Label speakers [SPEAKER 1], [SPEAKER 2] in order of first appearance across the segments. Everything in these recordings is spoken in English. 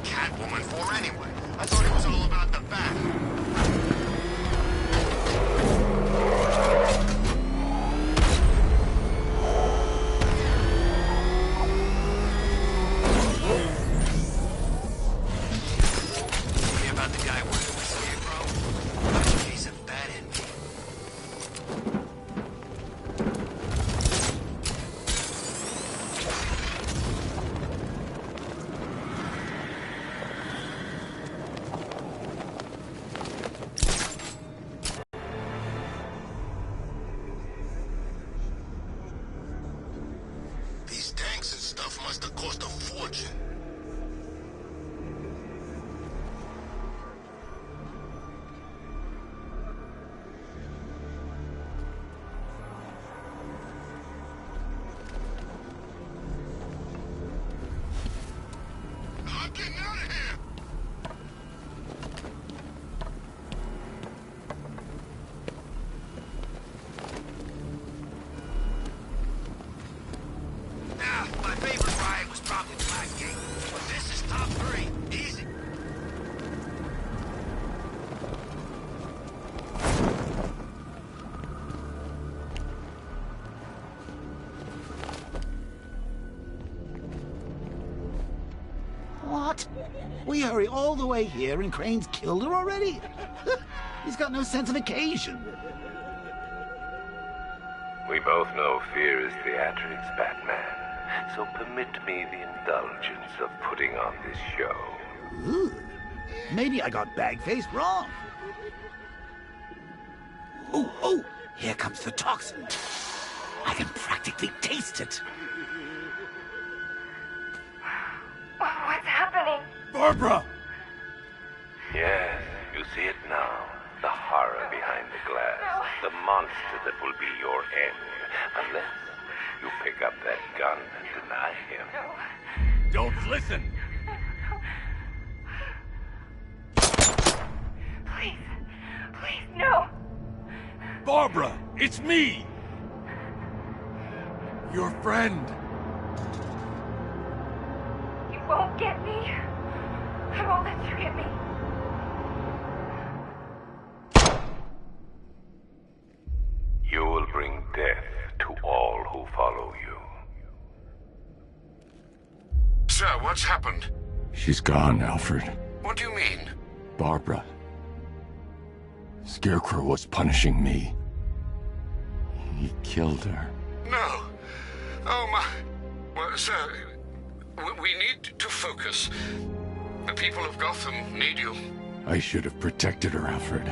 [SPEAKER 1] Catwoman for anyway? I thought it was all about the bat.
[SPEAKER 2] What? We hurry all the way here and Crane's killed her already? He's got no sense of occasion.
[SPEAKER 3] We both know fear is theatrics, Batman. So permit me the indulgence of putting on this show.
[SPEAKER 2] Ooh. Maybe I got bag-faced wrong. Oh, here comes the toxin. I can practically taste it.
[SPEAKER 4] What's happening?
[SPEAKER 5] Barbara!
[SPEAKER 3] Yes, you see it now. The horror behind the glass.
[SPEAKER 4] No.
[SPEAKER 3] The monster that will be your end. Unless you pick up that gun and deny him.
[SPEAKER 4] No.
[SPEAKER 5] Don't listen!
[SPEAKER 4] Please, no!
[SPEAKER 5] Barbara, it's me! Your friend.
[SPEAKER 4] You won't get me. I won't let you get me.
[SPEAKER 3] You will bring death to all who follow you.
[SPEAKER 1] Sir, what's happened?
[SPEAKER 5] She's gone, Alfred.
[SPEAKER 1] What do you mean?
[SPEAKER 5] Barbara. Scarecrow was punishing me. He killed her.
[SPEAKER 1] No. Oh, my... Well, sir, we need to focus. The people of Gotham need you.
[SPEAKER 5] I should have protected her, Alfred.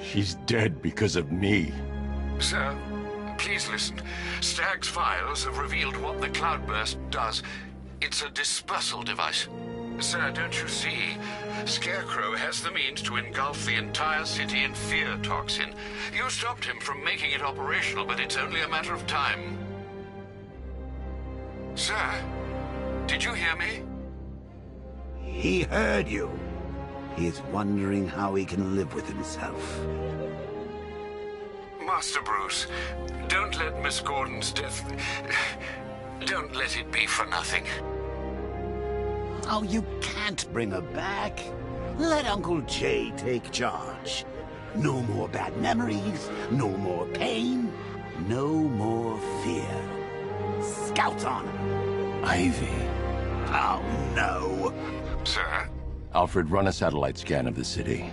[SPEAKER 5] She's dead because of me.
[SPEAKER 1] Sir, please listen. Stagg's files have revealed what the cloudburst does. It's a dispersal device. Sir, don't you see? Scarecrow has the means to engulf the entire city in fear toxin. You stopped him from making it operational, but it's only a matter of time. Sir, did you hear me?
[SPEAKER 2] He heard you. He's wondering how he can live with himself.
[SPEAKER 1] Master Bruce, don't let Miss Gordon's death... Don't let it be for nothing.
[SPEAKER 2] Oh, you can't bring her back. Let Uncle Jay take charge. No more bad memories, no more pain, no more fear. Scouts on her.
[SPEAKER 5] Ivy.
[SPEAKER 2] Oh, no.
[SPEAKER 1] Sir?
[SPEAKER 5] Alfred, run a satellite scan of the city.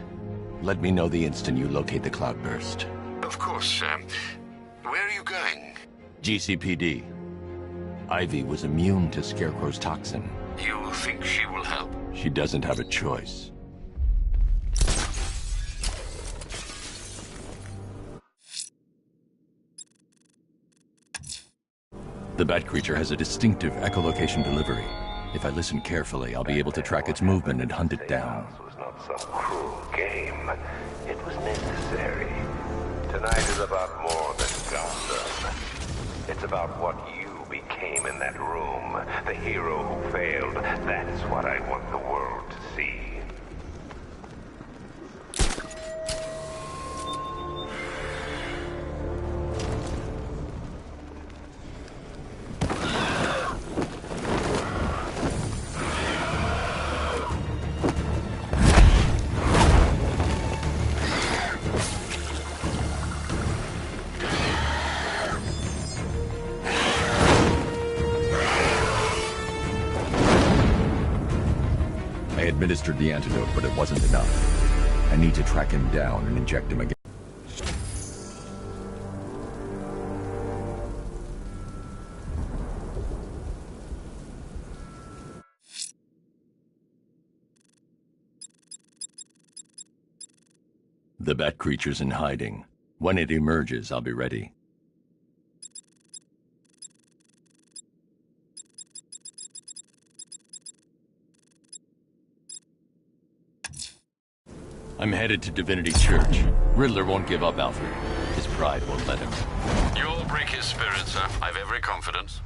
[SPEAKER 5] Let me know the instant you locate the cloudburst.
[SPEAKER 1] Of course, sir. Where are you going?
[SPEAKER 5] GCPD. Ivy was immune to Scarecrow's toxin.
[SPEAKER 1] You think she will help?
[SPEAKER 5] She doesn't have a choice. The bat creature has a distinctive echolocation delivery. If I listen carefully, I'll be able to track its movement and hunt it down.
[SPEAKER 3] It was not some cruel game. It was necessary. Tonight is about more than Gotham. It's about what you became in that room. The hero who failed. That's what I want the world to see.
[SPEAKER 5] administered the antidote, but it wasn't enough. I need to track him down and inject him again. The bat creature's in hiding. When it emerges, I'll be ready. I'm headed to Divinity Church. Riddler won't give up, Alfred. His pride won't let him.
[SPEAKER 1] You'll break his spirit, sir. I've every confidence.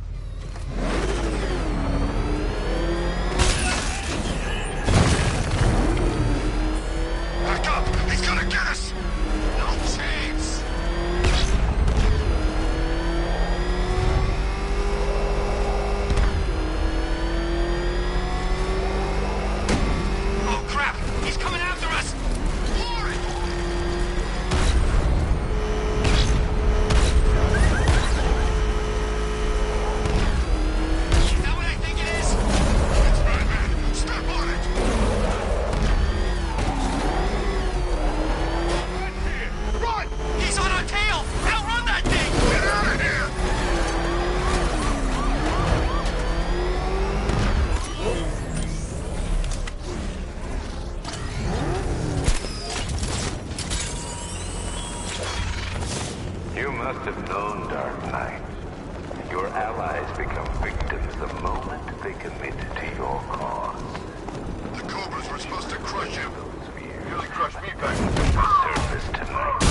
[SPEAKER 1] Back up! He's gonna get us! No chance! Oh, crap! He's coming after us! Glory! Is that what I think it is? It's Batman! Step on it! Run! He's on our tail! Outrun that thing! Get out of here!
[SPEAKER 3] You must have known, Dark Knight. Your allies become victims the moment they commit to your cause.
[SPEAKER 1] The Cobras were supposed to crush him. Nearly crushed me back.
[SPEAKER 3] Surface tonight.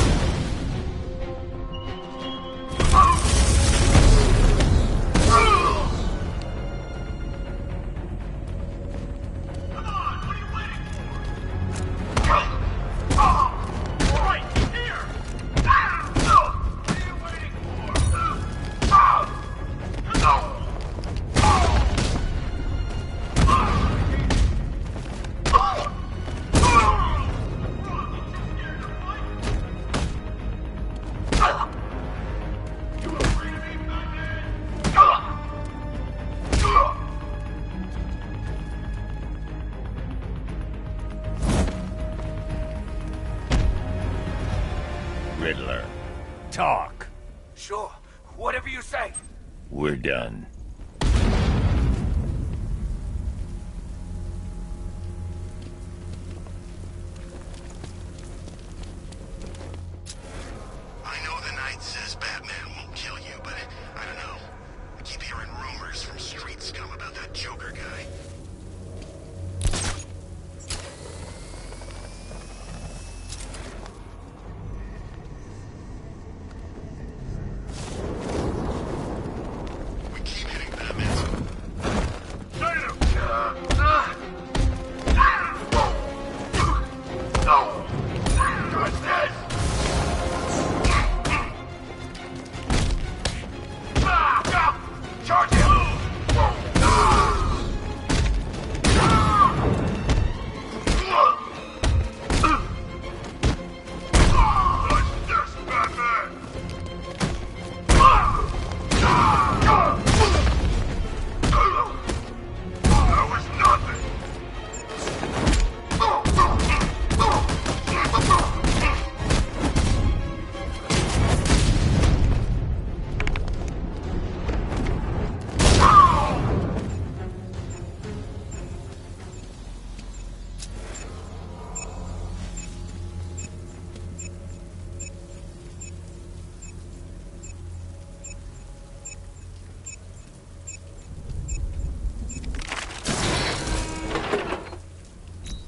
[SPEAKER 5] Riddler,
[SPEAKER 2] Talk.
[SPEAKER 6] Sure. Whatever you say.
[SPEAKER 5] we're done.
[SPEAKER 1] I know the Knight says Batman won't kill you, but I don't know. I keep hearing rumors from street scum about that Joker guy. We keep hitting Batman. Charge him! That was nothing!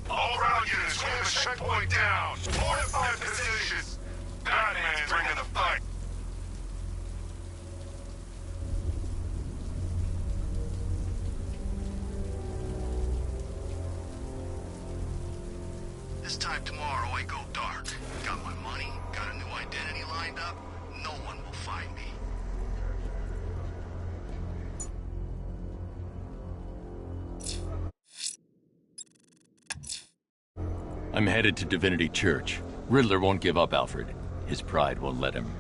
[SPEAKER 1] All around units, hold the checkpoint down. Fortify positions. Batman's bringing the fight. This time tomorrow, I go dark. Got my money, got a new identity lined up. No one will find me.
[SPEAKER 5] I'm headed to Divinity Church. Riddler won't give up, Alfred. His pride won't let him.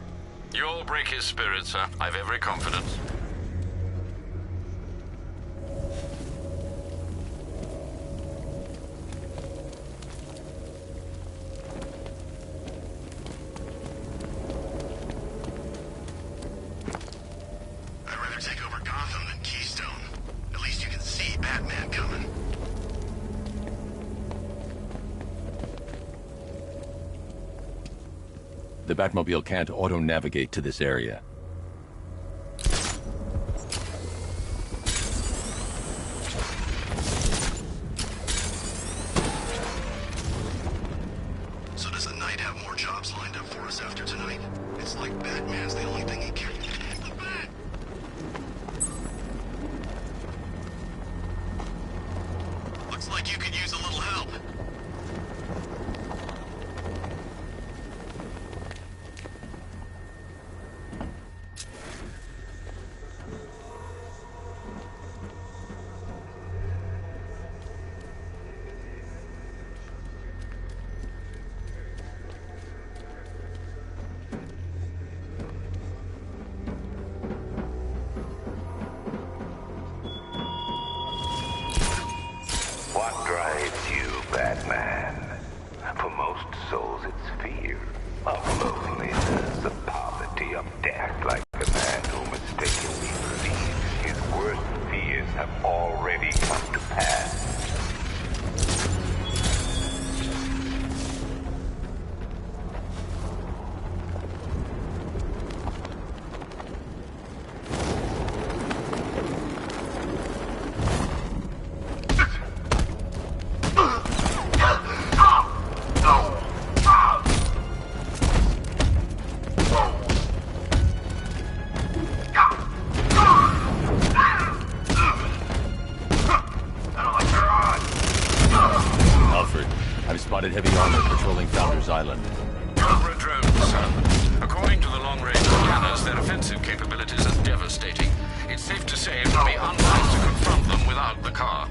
[SPEAKER 1] You'll break his spirit, sir. I've every confidence.
[SPEAKER 5] The Batmobile can't auto-navigate to this area.
[SPEAKER 7] So does the Knight have more jobs lined up for us after tonight? It's like Batman's the only thing he cares. It's the Bat! Looks like you could use a little help.
[SPEAKER 3] What drives you, Batman? For most souls, it's fear of loneliness, of poverty, of death, like the man who mistakenly believes his worst fears have already come to pass.
[SPEAKER 5] Alfred, I've spotted heavy armor patrolling Founders Island.
[SPEAKER 1] Cobra drones, sir. According to the long-range scanners, their offensive capabilities are devastating. It's safe to say it would be unwise to confront them without the car.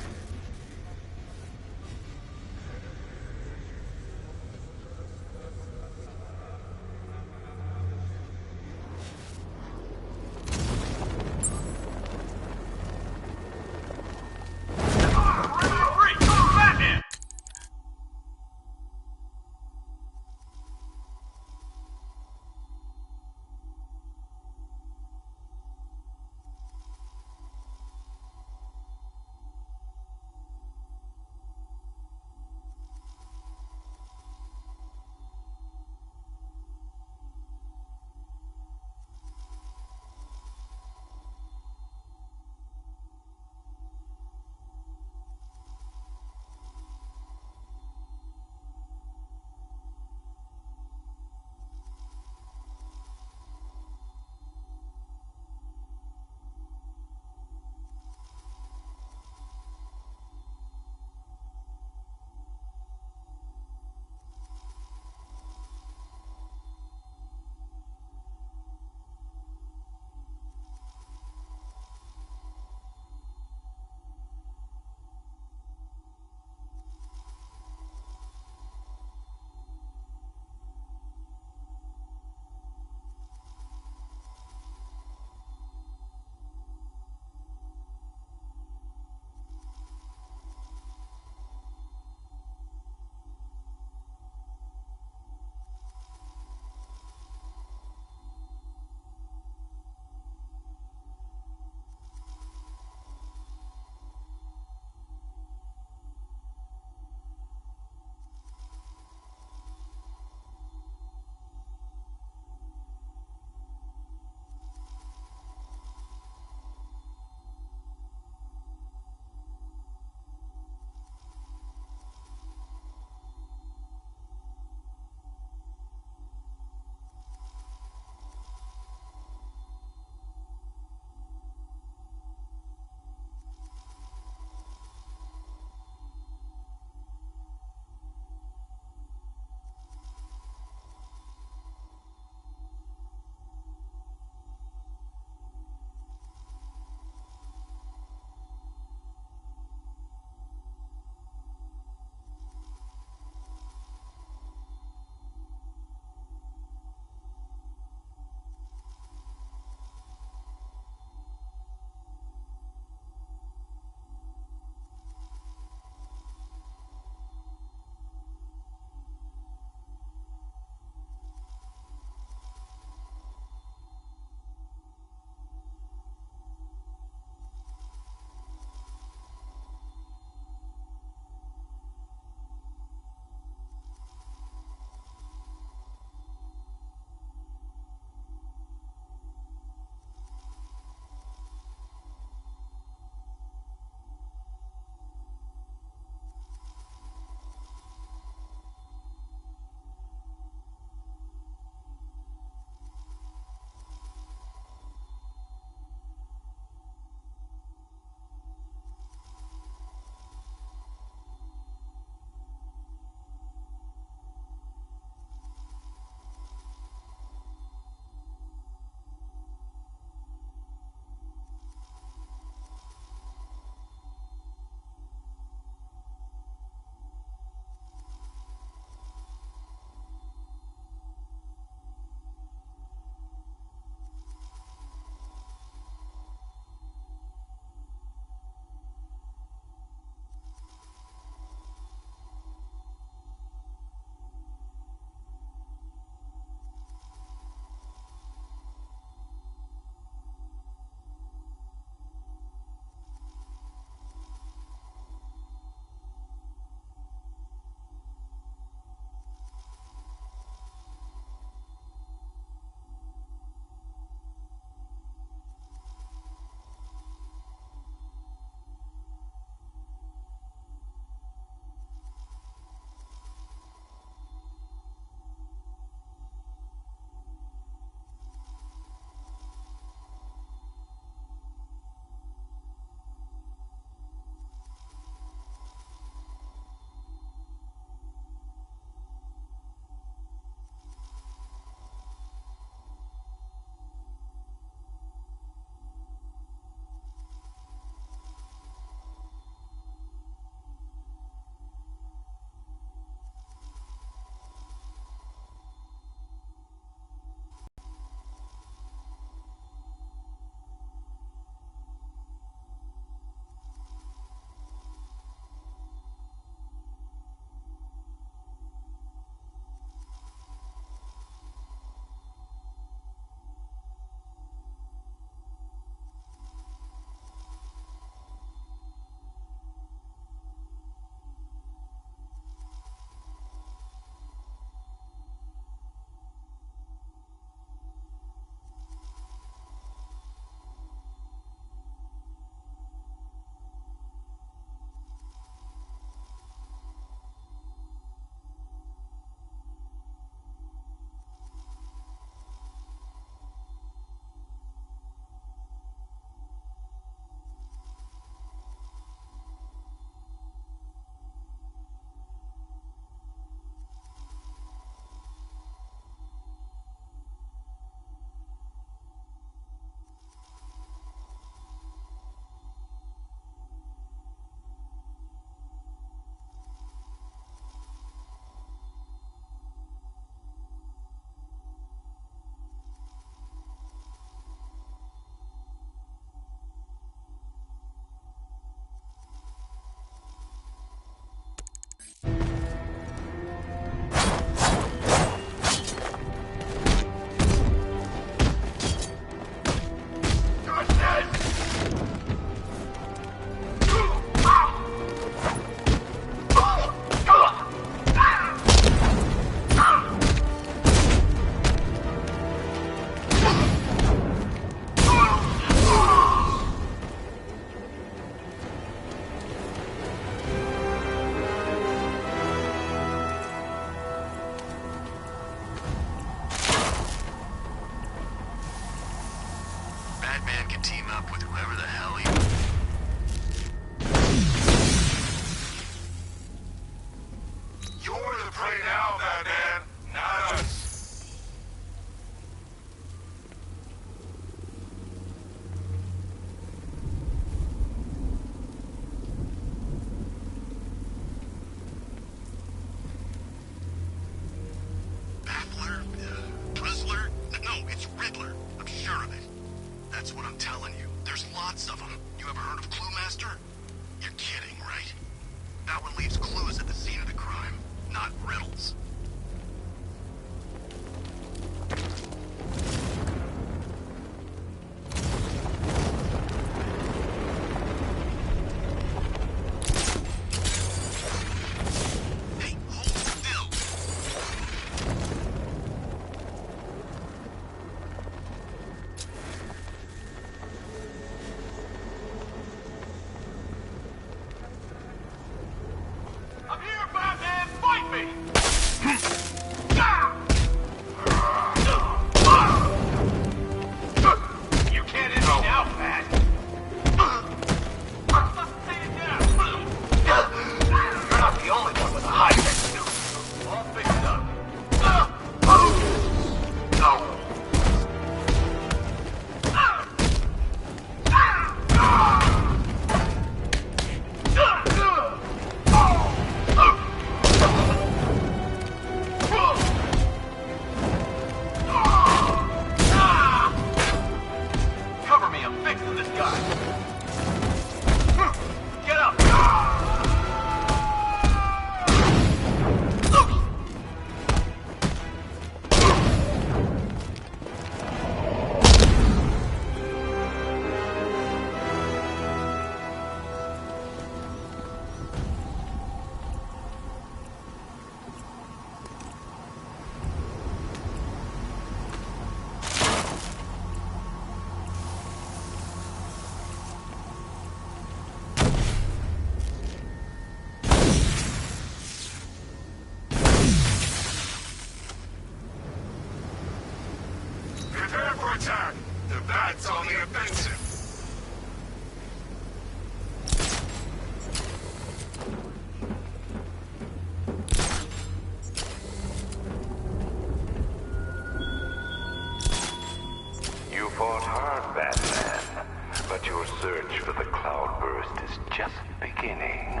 [SPEAKER 3] meaning.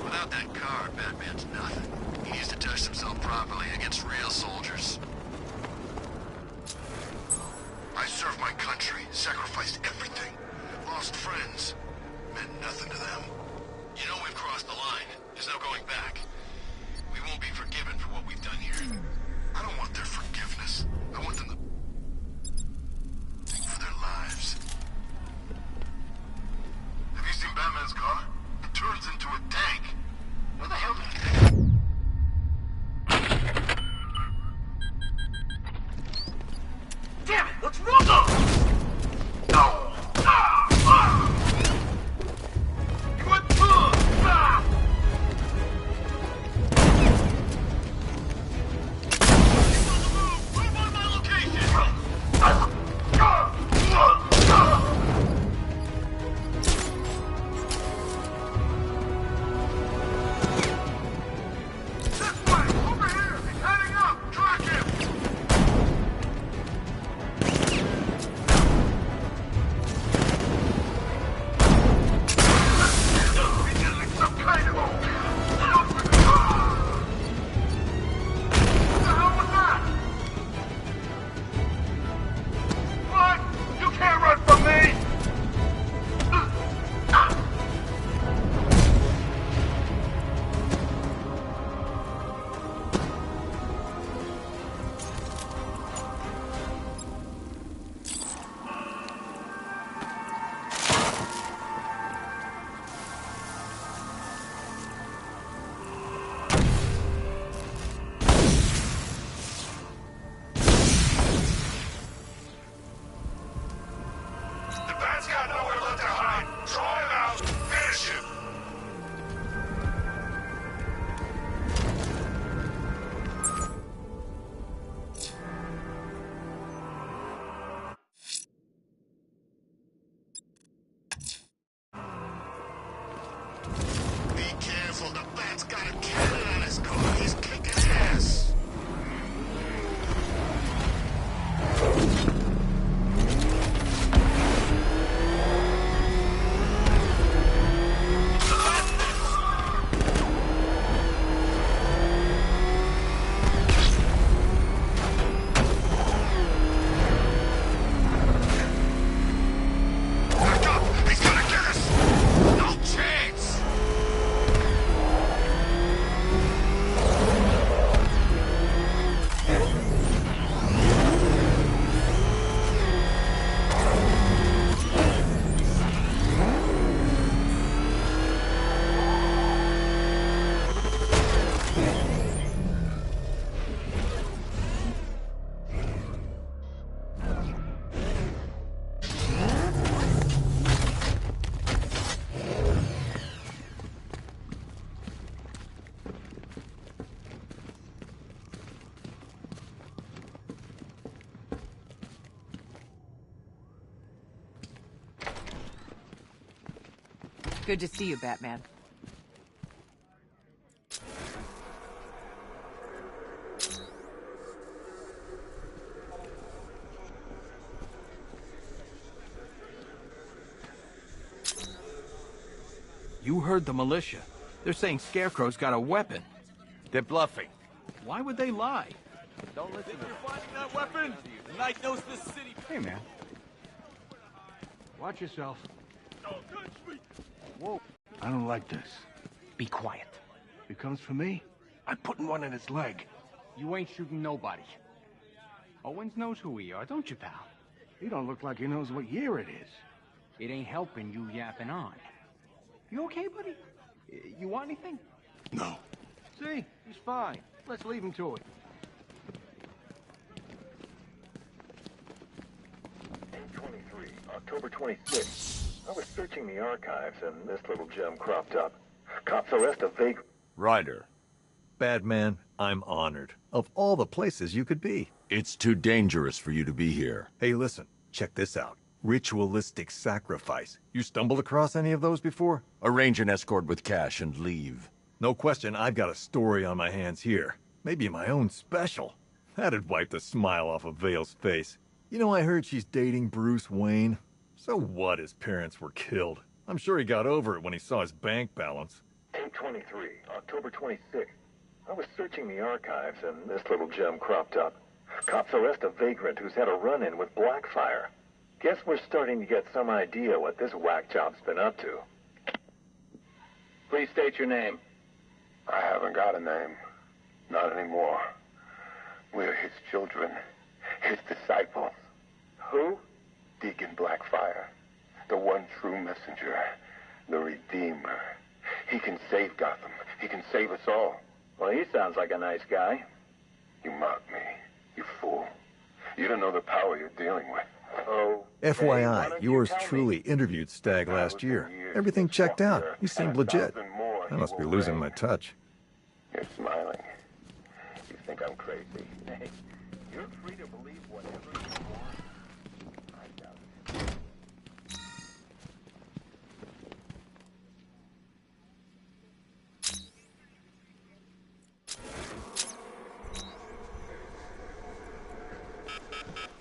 [SPEAKER 7] Without that card, Batman's nothing. He needs to test himself properly against real soldiers. I served my country, sacrificed everything, lost friends, meant nothing to them. You know we've crossed the line. There's no going back. We won't be forgiven for what we've done here. I don't want their forgiveness. I want them to... for their lives. Have you seen Batman's car? It turns into a tank. Where the hell did it...
[SPEAKER 6] Damn it! Let's roll them! No! Good move! Move on my location! This way! Over here! He's heading up! Track him! Some kind of... What the hell was that? What? You can't run from me! The bat's got nowhere left to hide. Draw him out. Finish him.
[SPEAKER 7] Be careful, the Bat's got a cannon on his car. He's kicking ass. Back up! He's gonna get us! No chance!
[SPEAKER 8] Good to see you, Batman.
[SPEAKER 9] You heard the militia. They're saying Scarecrow's got a weapon.
[SPEAKER 10] They're bluffing.
[SPEAKER 9] Why would they lie?
[SPEAKER 10] Don't listen to them. You're finding that weapon? The night knows this city.
[SPEAKER 9] Hey, man. Watch yourself.
[SPEAKER 10] Don't touch me.
[SPEAKER 9] Whoa. I don't like this.
[SPEAKER 11] Be quiet.
[SPEAKER 9] If he comes for me, I'm putting one in his leg.
[SPEAKER 11] You ain't shooting nobody. Owens knows who we are, don't you, pal?
[SPEAKER 9] He don't look like he knows what year it is.
[SPEAKER 11] It ain't helping you yapping on. You okay, buddy? You want anything?
[SPEAKER 9] No.
[SPEAKER 11] See? He's fine. Let's leave him to it.
[SPEAKER 3] October 26th. I was searching the archives and this little gem cropped up. Cops arrest a vagrant.
[SPEAKER 10] Ryder. Batman, I'm honored. Of all the places you could be.
[SPEAKER 5] It's too dangerous for you to be here.
[SPEAKER 10] Hey, listen. Check this out.
[SPEAKER 8] Ritualistic sacrifice. You stumbled across any of those before?
[SPEAKER 5] Arrange an escort with cash and leave.
[SPEAKER 8] No question, I've got a story on my hands here. Maybe my own special. That'd wipe the smile off of Vale's face. You know, I heard she's dating Bruce Wayne. So what, his parents were killed? I'm sure he got over it when he saw his bank balance.
[SPEAKER 12] 8/23, October 26th. I was searching the archives and this little gem cropped up. Cops arrest a vagrant who's had a run-in with Blackfire. Guess we're starting to get some idea what this whack job's been up to. Please state your name.
[SPEAKER 3] I haven't got a name. Not anymore. We're his children. His disciples.
[SPEAKER 12] Who?
[SPEAKER 3] Deacon Blackfire. The one true messenger. The Redeemer. He can save Gotham. He can save us all.
[SPEAKER 12] Well, he sounds like a nice guy.
[SPEAKER 3] You mock me, you fool. You don't know the power you're dealing with. Oh.
[SPEAKER 8] FYI, yours truly interviewed Stagg last year. Everything checked out. You seemed legit. I must be losing my touch.
[SPEAKER 3] You're smiling. You think I'm crazy.
[SPEAKER 12] Hey, you're free to believe whatever you want. I doubt it.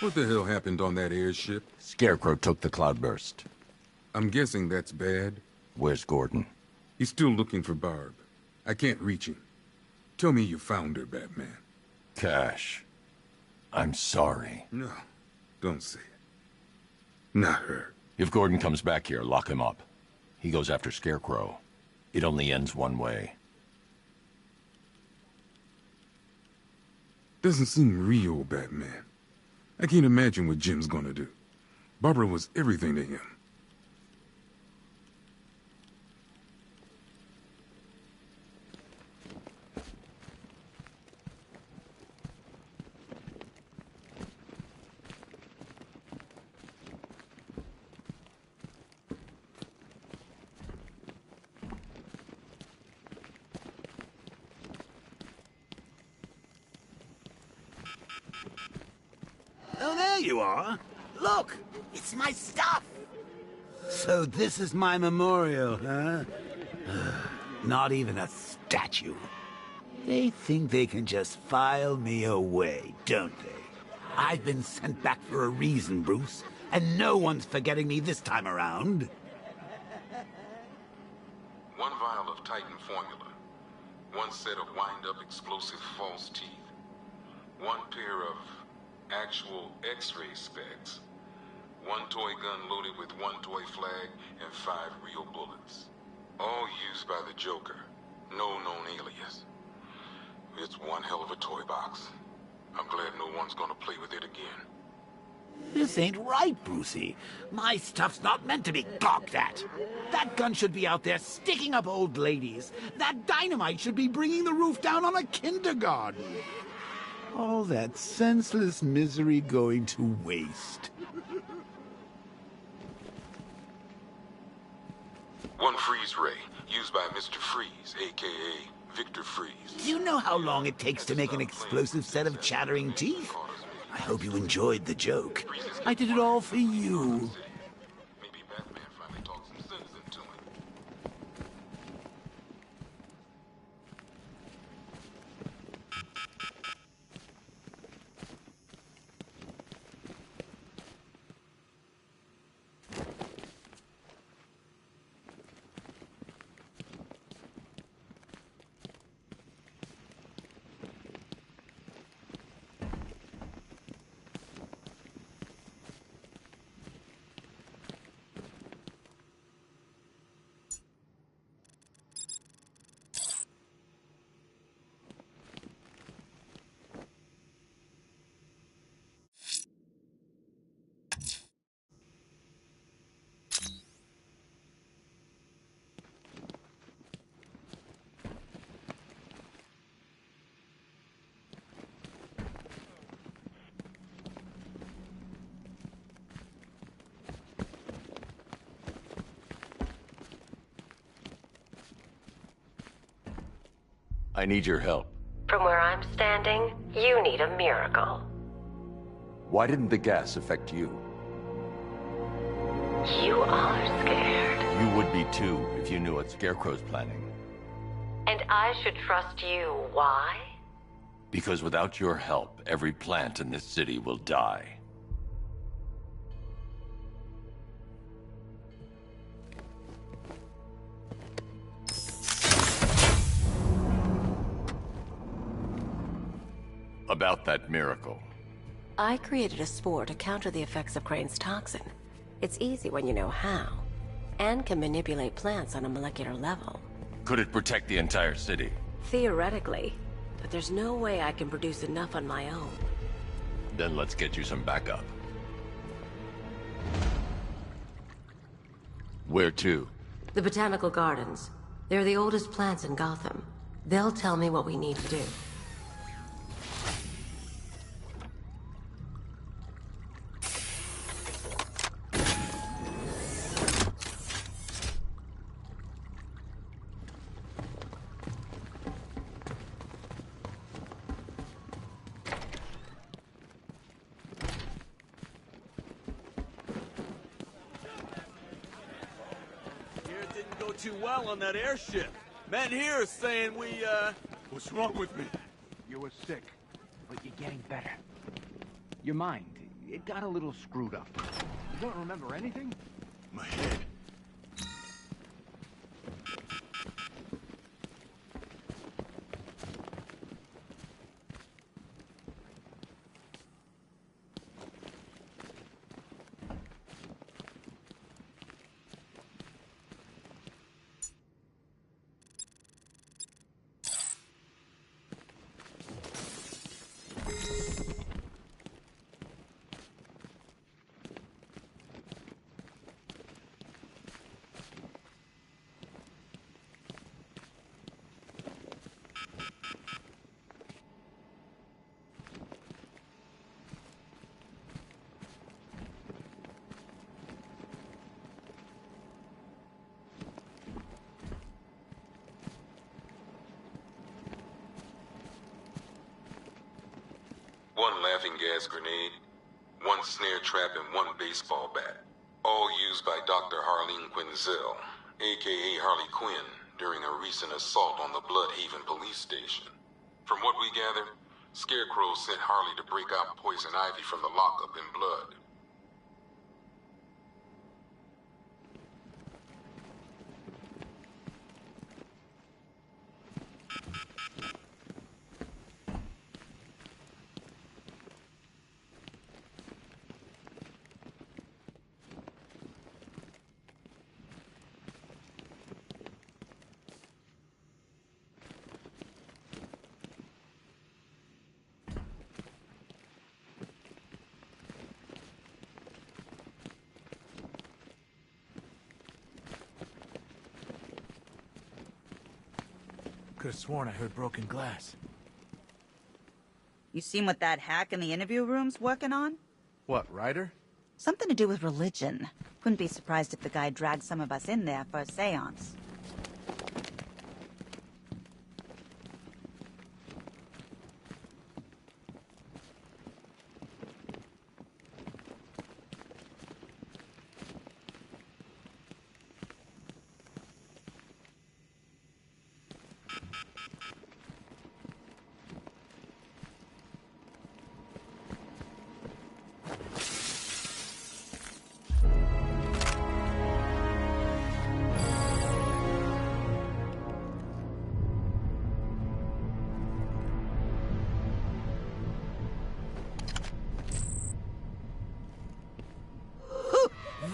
[SPEAKER 13] What the hell happened on that airship?
[SPEAKER 5] Scarecrow took the cloudburst.
[SPEAKER 13] I'm guessing that's bad.
[SPEAKER 5] Where's Gordon?
[SPEAKER 13] He's still looking for Barb. I can't reach him. Tell me you found her, Batman.
[SPEAKER 5] Cash. I'm sorry.
[SPEAKER 13] No, don't say it. Not her.
[SPEAKER 5] If Gordon comes back here, lock him up. He goes after Scarecrow. It only ends one way.
[SPEAKER 13] Doesn't seem real, Batman. I can't imagine what Jim's gonna do. Barbara was everything to him.
[SPEAKER 2] Oh, there you are. Look, it's my stuff. So this is my memorial, huh? Not even a statue. They think they can just file me away, don't they? I've been sent back for a reason, Bruce, and no one's forgetting me this time around.
[SPEAKER 13] 1 vial of Titan formula. 1 set of wind-up explosive false teeth. 1 pair of actual X-ray specs. 1 toy gun loaded with 1 toy flag and 5 real bullets. All used by the Joker. No known alias. It's one hell of a toy box. I'm glad no one's gonna play with it again.
[SPEAKER 2] This ain't right, Brucey. My stuff's not meant to be gawked at. That gun should be out there sticking up old ladies. That dynamite should be bringing the roof down on a kindergarten. All that senseless misery going to waste.
[SPEAKER 13] 1 freeze ray, used by Mr. Freeze, a.k.a. Victor Freeze.
[SPEAKER 2] Do you know how long it takes to make an explosive set of chattering teeth? I hope you enjoyed the joke. I did it all for you.
[SPEAKER 13] Maybe Batman finally talks some sense into him.
[SPEAKER 5] I need your help.
[SPEAKER 14] From where I'm standing, you need a miracle.
[SPEAKER 5] Why didn't the gas affect you?
[SPEAKER 14] You are scared.
[SPEAKER 5] You would be too if you knew what Scarecrow's planning.
[SPEAKER 14] And I should trust you. Why?
[SPEAKER 5] Because without your help, every plant in this city will die. About that miracle.
[SPEAKER 14] I created a spore to counter the effects of Crane's toxin. It's easy when you know how, and can manipulate plants on a molecular level.
[SPEAKER 5] Could it protect the entire city?
[SPEAKER 14] Theoretically, but there's no way I can produce enough on my own.
[SPEAKER 5] Then let's get you some backup. Where to?
[SPEAKER 14] The Botanical Gardens. They're the oldest plants in Gotham. They'll tell me what we need to do.
[SPEAKER 10] Too well on that airship. Men here are saying
[SPEAKER 6] What's wrong with me?
[SPEAKER 11] You were sick, but you're getting better. Your mind, it got a little screwed up. You don't remember anything?
[SPEAKER 6] My head.
[SPEAKER 13] One laughing gas grenade, one snare trap, and one baseball bat. All used by Dr. Harleen Quinzel, aka Harley Quinn, during a recent assault on the Bloodhaven police station. From what we gather, Scarecrow sent Harley to break out Poison Ivy from the lockup in Blood.
[SPEAKER 10] Could have sworn I heard broken glass.
[SPEAKER 15] You seen what that hack in the interview room's working on?
[SPEAKER 10] What, Ryder?
[SPEAKER 15] Something to do with religion. Wouldn't be surprised if the guy dragged some of us in there for a seance.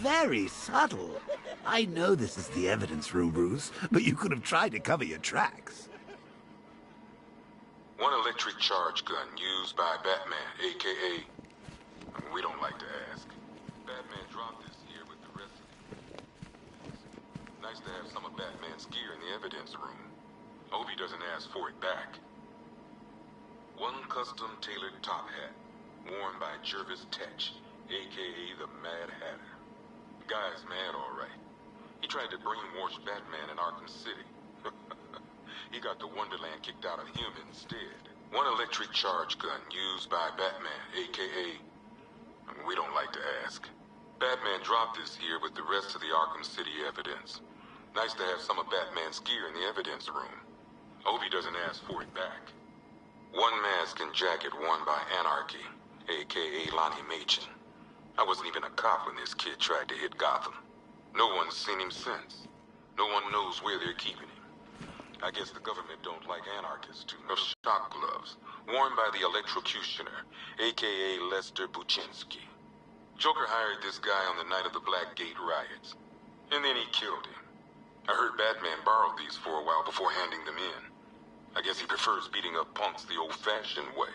[SPEAKER 2] Very subtle. I know this is the evidence room, Bruce, but you could have tried to cover your tracks.
[SPEAKER 13] One electric charge gun used by Batman, aka... we don't like to ask. Batman dropped this here with the rest of it. Nice to have some of Batman's gear in the evidence room. Hope he doesn't ask for it back. One custom tailored top hat, worn by Jervis Tetch, aka the Mad Hatter. The guy's mad, all right. He tried to brainwash Batman in Arkham City. He got the Wonderland kicked out of him instead. One electric charge gun used by Batman, aka... we don't like to ask. Batman dropped this here with the rest of the Arkham City evidence. Nice to have some of Batman's gear in the evidence room. I hope he doesn't ask for it back. One mask and jacket worn by Anarchy, a.k.a. Lonnie Machin. I wasn't even a cop when this kid tried to hit Gotham. No one's seen him since. No one knows where they're keeping him. I guess the government don't like anarchists too much. Shock gloves, worn by the electrocutioner, a.k.a. Lester Buczynski. Joker hired this guy on the night of the Blackgate riots, and then he killed him. I heard Batman borrowed these for a while before handing them in. I guess he prefers beating up punks the old-fashioned way.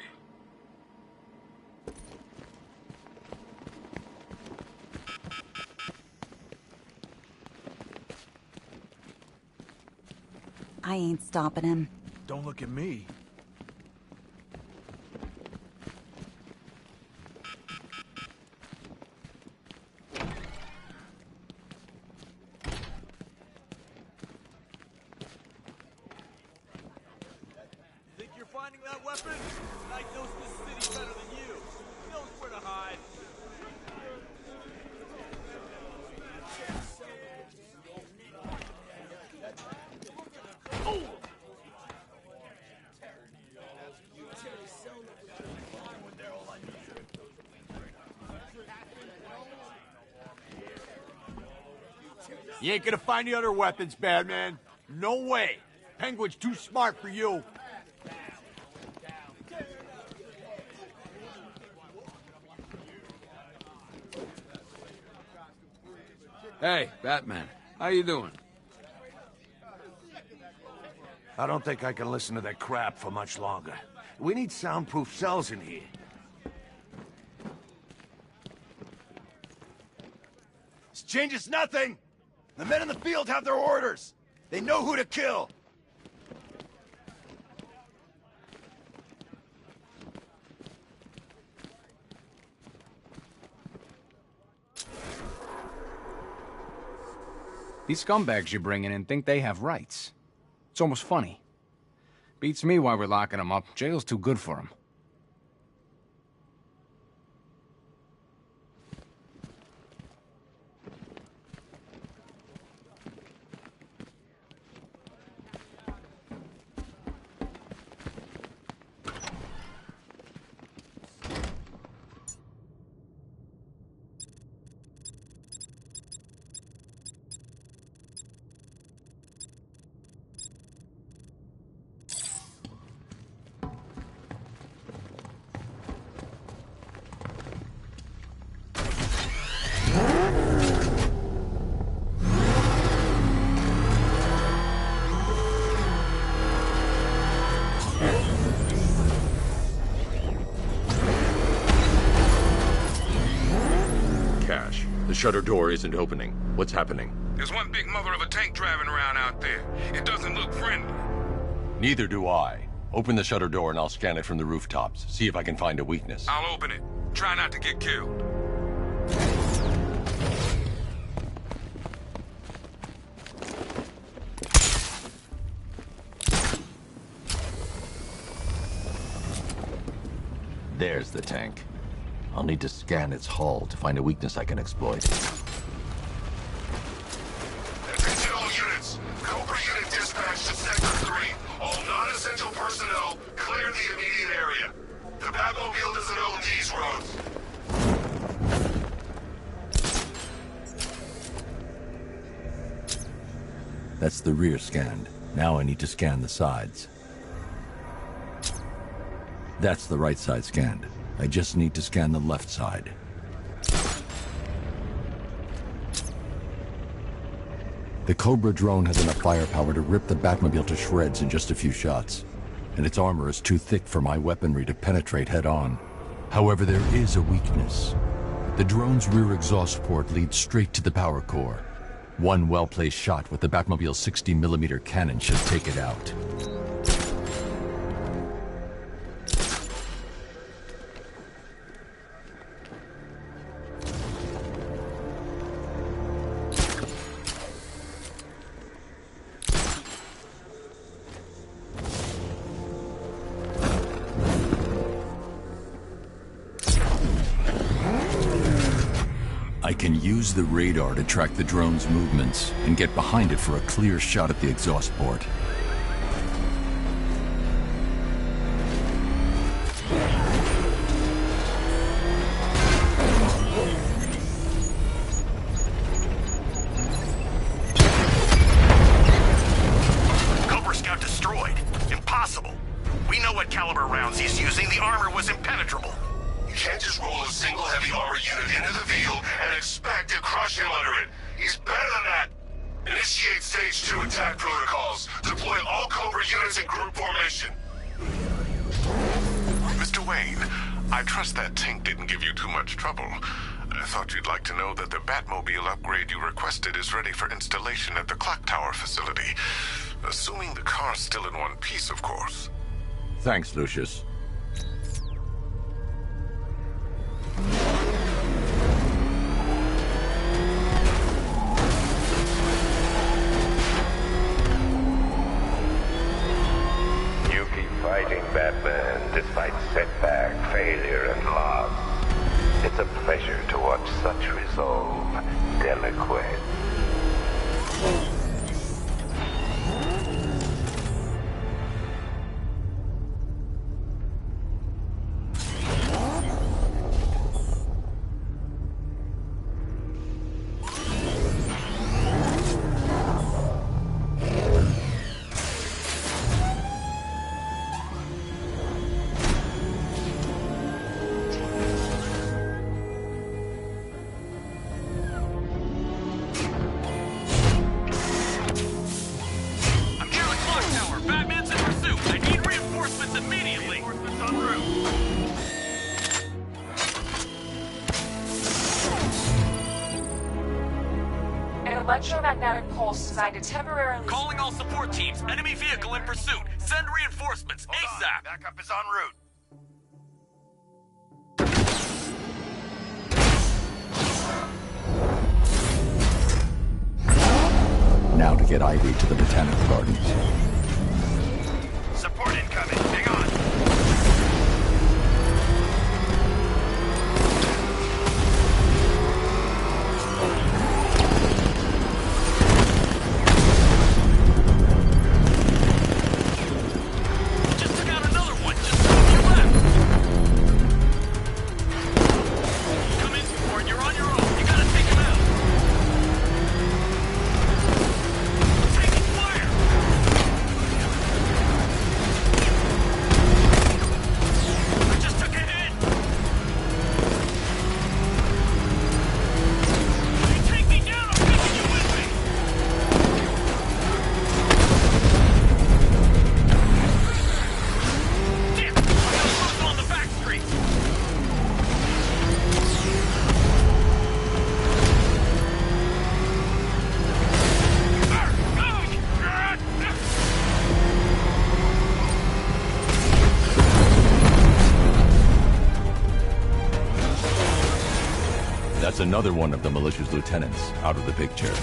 [SPEAKER 15] I ain't stopping him.
[SPEAKER 8] Don't look at me.
[SPEAKER 10] Think you're finding that weapon? Knight knows this city better than you. He knows where to hide.
[SPEAKER 16] You ain't gonna find the other weapons, Batman. No way. Penguin's too smart for you.
[SPEAKER 17] Hey, Batman. How you doing?
[SPEAKER 2] I don't think I can listen to that crap for much longer. We need soundproof cells in here.
[SPEAKER 16] This changes nothing. The men in the field have their orders. They know who to kill.
[SPEAKER 11] These scumbags you're bringing in think they have rights. It's almost funny. Beats me why we're locking them up. Jail's too good for them.
[SPEAKER 5] The shutter door isn't opening. What's happening?
[SPEAKER 1] There's one big mother of a tank driving around out there. It doesn't look friendly.
[SPEAKER 5] Neither do I. Open the shutter door and I'll scan it from the rooftops. See if I can find a weakness.
[SPEAKER 1] I'll open it. Try not to get killed.
[SPEAKER 5] There's the tank. I'll need to scan its hull to find a weakness I can exploit.
[SPEAKER 6] Attention all units. Cobra unit dispatch to Sector 3. All non-essential personnel, clear the immediate area. The Batmobile doesn't own these roads.
[SPEAKER 5] That's the rear scanned. Now I need to scan the sides. That's the right side scanned. I just need to scan the left side. The Cobra drone has enough firepower to rip the Batmobile to shreds in just a few shots, and its armor is too thick for my weaponry to penetrate head-on. However, there is a weakness. The drone's rear exhaust port leads straight to the power core. One well-placed shot with the Batmobile's 60mm cannon should take it out. I can use the radar to track the drone's movements and get behind it for a clear shot at the exhaust port.
[SPEAKER 6] Cobra Scout destroyed. Impossible. We know what caliber rounds he's using. The armor was impenetrable.
[SPEAKER 13] You can't just roll a single heavy armor unit into the field and expect to crush him under it. He's better than that. Initiate Stage 2 attack protocols. Deploy all Cobra units in group formation.
[SPEAKER 6] Mr. Wayne, I trust that tank didn't give you too much trouble. I thought you'd like to know that the Batmobile upgrade you requested is ready for installation at the Clock Tower facility. Assuming the car's still in one piece, of course.
[SPEAKER 5] Thanks, Lucius.
[SPEAKER 3] You keep fighting, Batman, despite setback, failure, and loss. It's a pleasure to watch such resolve, Delaquette.
[SPEAKER 18] Electromagnetic pulse designed to temporarily...
[SPEAKER 10] Calling all support teams. Enemy vehicle in pursuit. Send reinforcements ASAP.
[SPEAKER 6] Backup is en route.
[SPEAKER 5] Now to get Ivy to the Botanical Gardens.
[SPEAKER 6] Support incoming. Hang on.
[SPEAKER 5] That's another one of the militia's lieutenants out of the picture.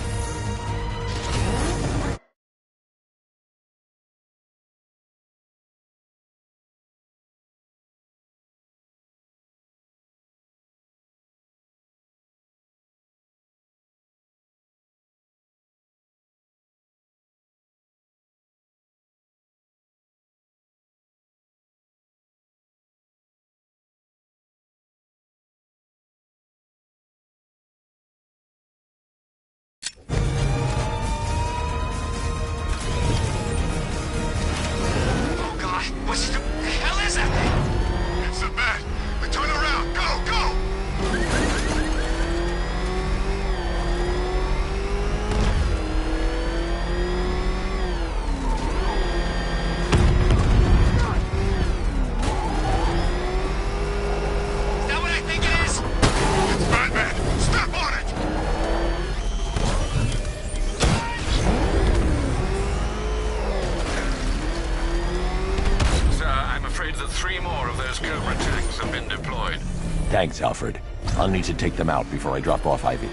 [SPEAKER 5] Thanks, Alfred. I'll need to take them out before I drop off Ivy.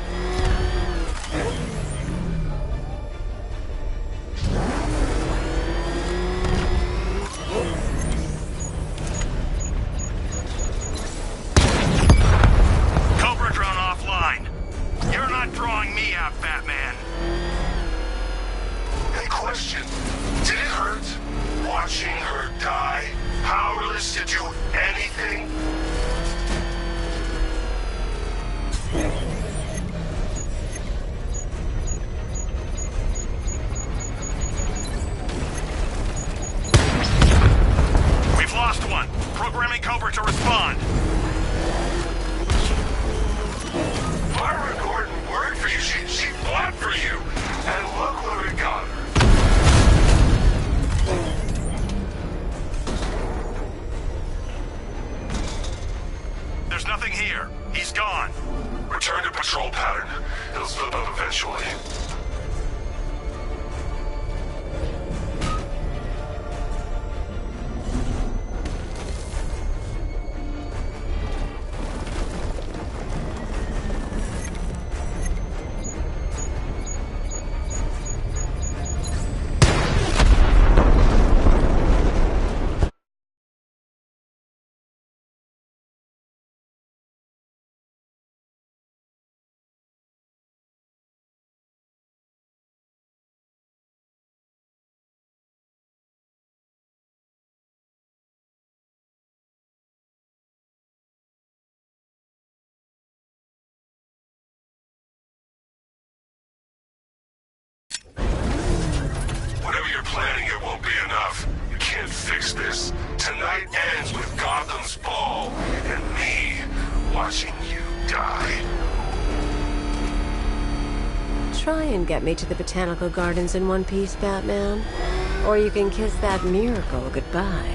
[SPEAKER 6] Cobra drone offline. You're not fix this. Tonight ends with Gotham's fall, and me watching you die.
[SPEAKER 14] Try and get me to the botanical gardens in one piece, Batman. Or you can kiss that miracle goodbye.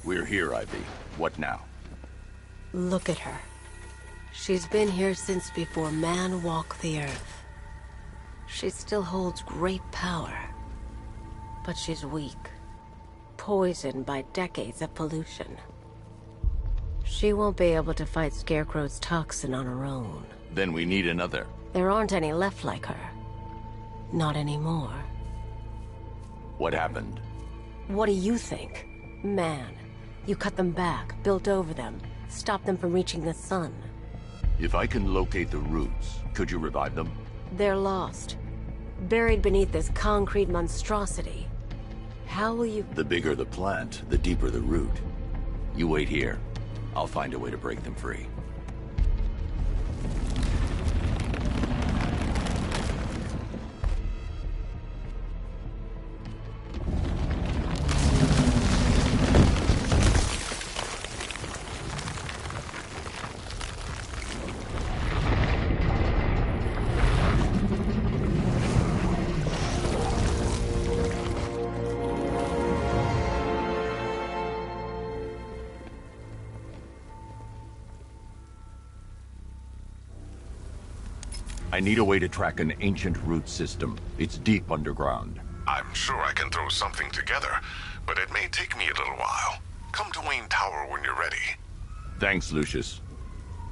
[SPEAKER 5] We're here, Ivy. What now?
[SPEAKER 14] Look at her. She's been here since before man walked the earth. She still holds great power. But she's weak. Poisoned by decades of pollution. She won't be able to fight Scarecrow's toxin on her own.
[SPEAKER 5] Then we need another.
[SPEAKER 14] There aren't any left like her. Not anymore.
[SPEAKER 5] What happened?
[SPEAKER 14] What do you think? Man. You cut them back, built over them, stopped them from reaching the sun.
[SPEAKER 5] If I can locate the roots, could you revive them?
[SPEAKER 14] They're lost. Buried beneath this concrete monstrosity. How will you...
[SPEAKER 5] The bigger the plant, the deeper the root. You wait here. I'll find a way to break them free. I need a way to track an ancient root system. It's deep underground.
[SPEAKER 6] I'm sure I can throw something together, but it may take me a little while. Come to Wayne Tower when you're ready.
[SPEAKER 5] Thanks, Lucius.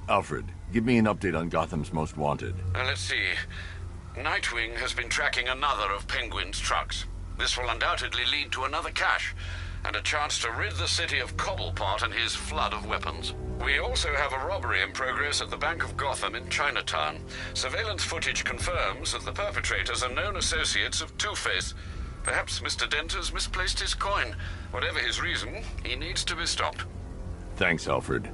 [SPEAKER 5] Alfred, give me an update on Gotham's Most Wanted.
[SPEAKER 1] Let's see. Nightwing has been tracking another of Penguin's trucks. This will undoubtedly lead to another cache, and a chance to rid the city of Cobblepot and his flood of weapons. We also have a robbery in progress at the Bank of Gotham in Chinatown. Surveillance footage confirms that the perpetrators are known associates of Two-Face. Perhaps Mr. Dent has misplaced his coin. Whatever his reason, he needs to be stopped.
[SPEAKER 5] Thanks, Alfred.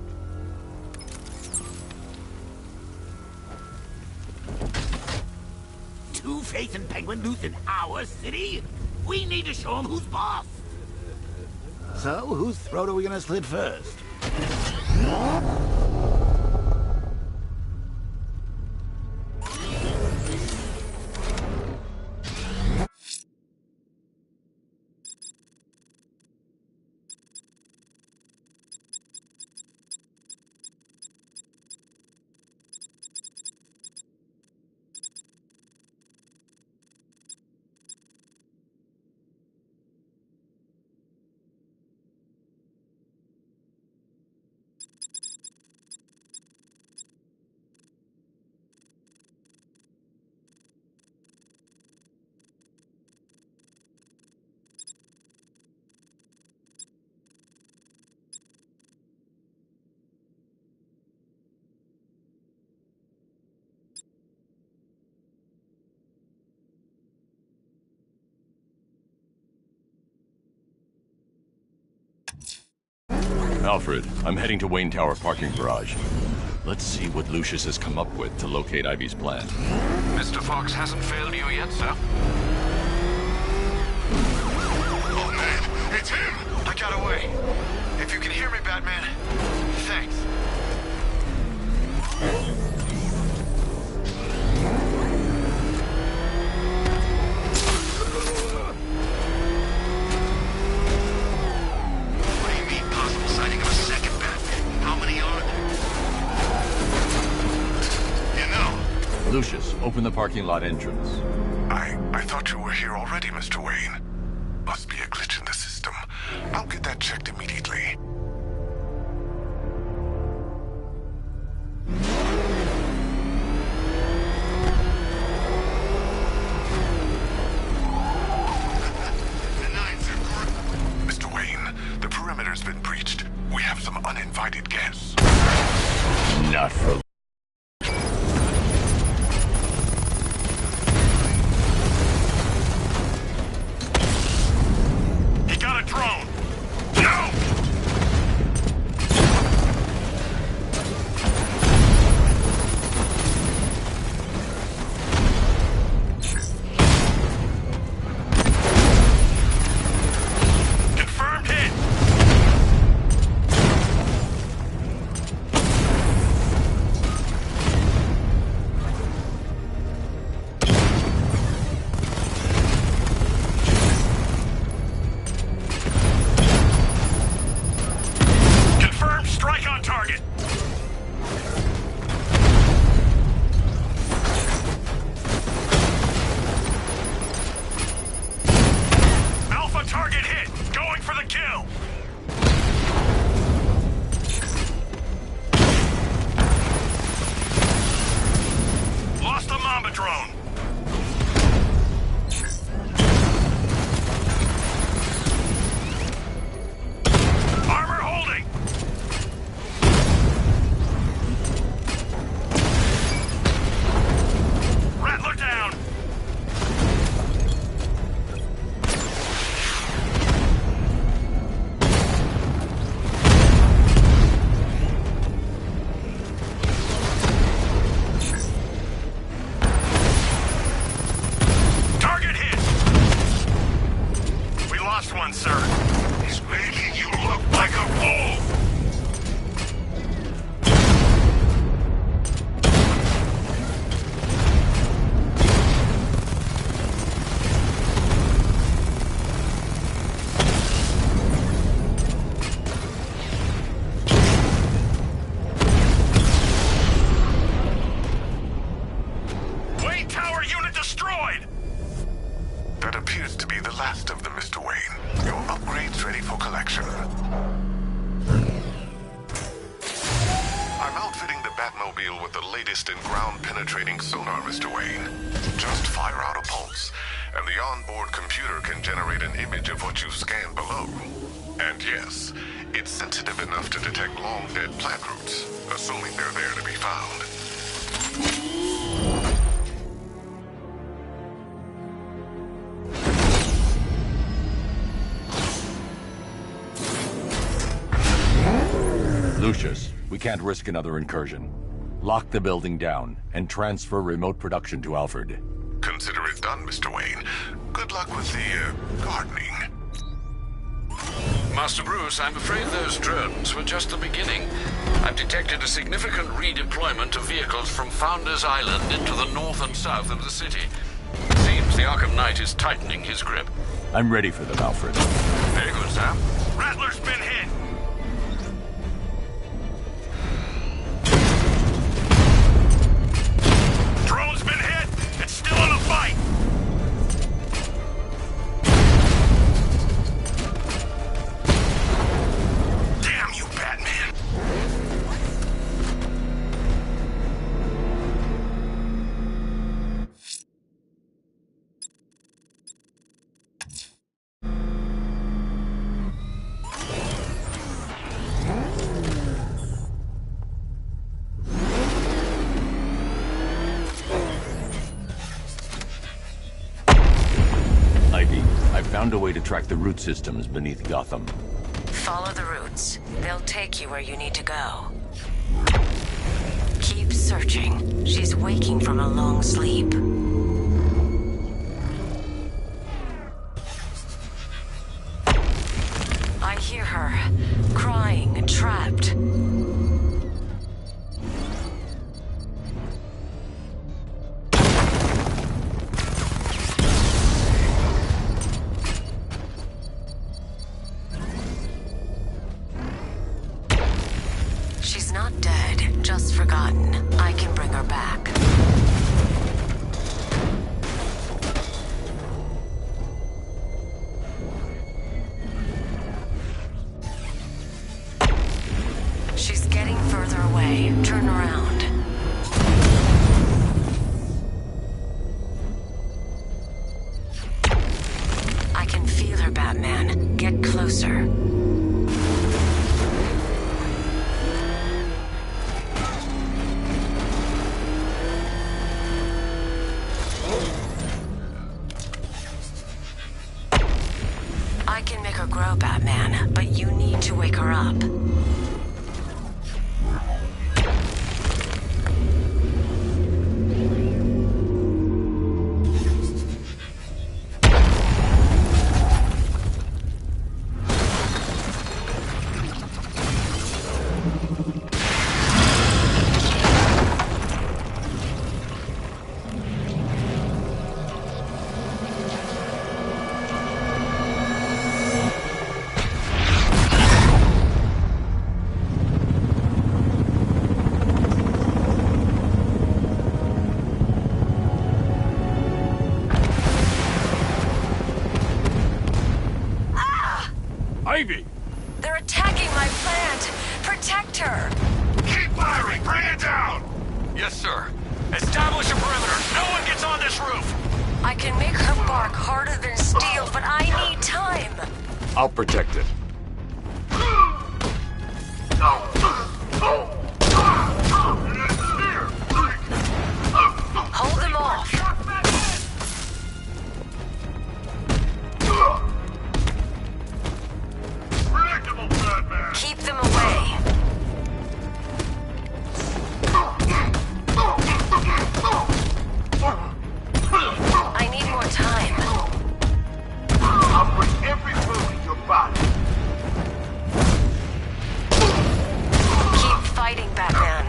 [SPEAKER 2] Two-Face and Penguin loose in our city? We need to show them who's boss. So, whose throat are we gonna slit first?
[SPEAKER 5] Alfred, I'm heading to Wayne Tower parking garage. Let's see what Lucius has come up with to locate Ivy's plant.
[SPEAKER 1] Mr. Fox hasn't failed you yet, sir?
[SPEAKER 6] Oh man, it's him!
[SPEAKER 10] I got away. If you can hear me, Batman, thanks.
[SPEAKER 5] Lucius, open the parking lot entrance.
[SPEAKER 6] I thought you were here already, Mr. Wayne. Must be a glitch in the system. I'll get that checked immediately. Mr. Wayne, the perimeter's been breached. We have some uninvited guests.
[SPEAKER 5] Not for
[SPEAKER 7] the drone. Armor holding. Rattler down. Target hit. We lost one, sir. He's making you look like a fool. Wayne Tower unit destroyed!
[SPEAKER 6] That appears to be the last of them, Mr. Wayne. Your upgrade's ready for collection. I'm outfitting the Batmobile with the latest in ground-penetrating sonar, Mr. Wayne. Just fire out a pulse, and the onboard computer can generate an image of what you scan below. And yes, it's sensitive enough to detect long-dead plant roots, assuming they're there to be found.
[SPEAKER 5] Lucius, we can't risk another incursion. Lock the building down and transfer remote production to Alfred.
[SPEAKER 6] Consider it done, Mr. Wayne. Good luck with the, gardening.
[SPEAKER 1] Master Bruce, I'm afraid those drones were just the beginning. I've detected a significant redeployment of vehicles from Founders Island into the north and south of the city. It seems the Arkham Knight is tightening his grip.
[SPEAKER 5] I'm ready for them, Alfred.
[SPEAKER 1] Very good, sir.
[SPEAKER 7] Rattler's been hit. Drone's been hit. It's still in a fight. Damn you, Batman.
[SPEAKER 5] I've found a way to track the root systems beneath Gotham.
[SPEAKER 14] Follow the roots. They'll take you where you need to go. Keep searching. She's waking from a long sleep. I hear her, crying and trapped. She's not dead, just forgotten. I can bring her back. She's getting further away. Turn around. I can feel her, Batman. Get closer. I can make her grow, Batman, but you need to wake her up.
[SPEAKER 7] Ivy!
[SPEAKER 14] They're attacking my plant! Protect her!
[SPEAKER 7] Keep firing! Bring it down!
[SPEAKER 1] Yes, sir. Establish a perimeter. No one
[SPEAKER 14] I can make her bark harder than steel, but I need time.
[SPEAKER 5] I'll protect it.
[SPEAKER 14] Hold them off. Keep them away. I need more time.
[SPEAKER 7] I'll break every bone in your body.
[SPEAKER 14] Keep fighting, Batman.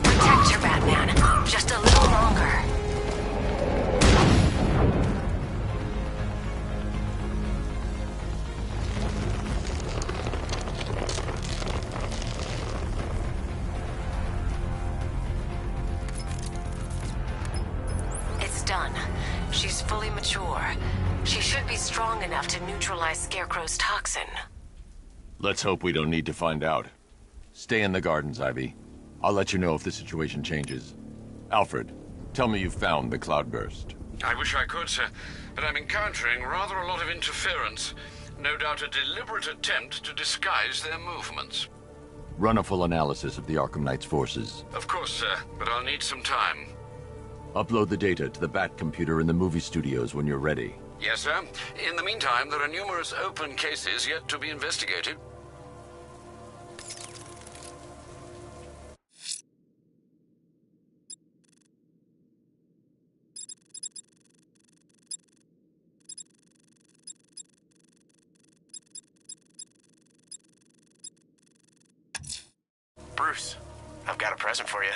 [SPEAKER 14] Protect your Batman. Just a little longer. It's done. She's fully mature. She should be strong enough to neutralize Scarecrow's toxin.
[SPEAKER 5] Let's hope we don't need to find out. Stay in the gardens, Ivy. I'll let you know if the situation changes. Alfred, tell me you found the cloudburst.
[SPEAKER 1] I wish I could, sir, but I'm encountering rather a lot of interference. No doubt a deliberate attempt to disguise their movements.
[SPEAKER 5] Run a full analysis of the Arkham Knight's forces.
[SPEAKER 1] Of course, sir, but I'll need some time.
[SPEAKER 5] Upload the data to the Bat computer in the movie studios when you're ready.
[SPEAKER 1] Yes, sir. In the meantime, there are numerous open cases yet to be investigated.
[SPEAKER 19] Bruce, I've got a present for you.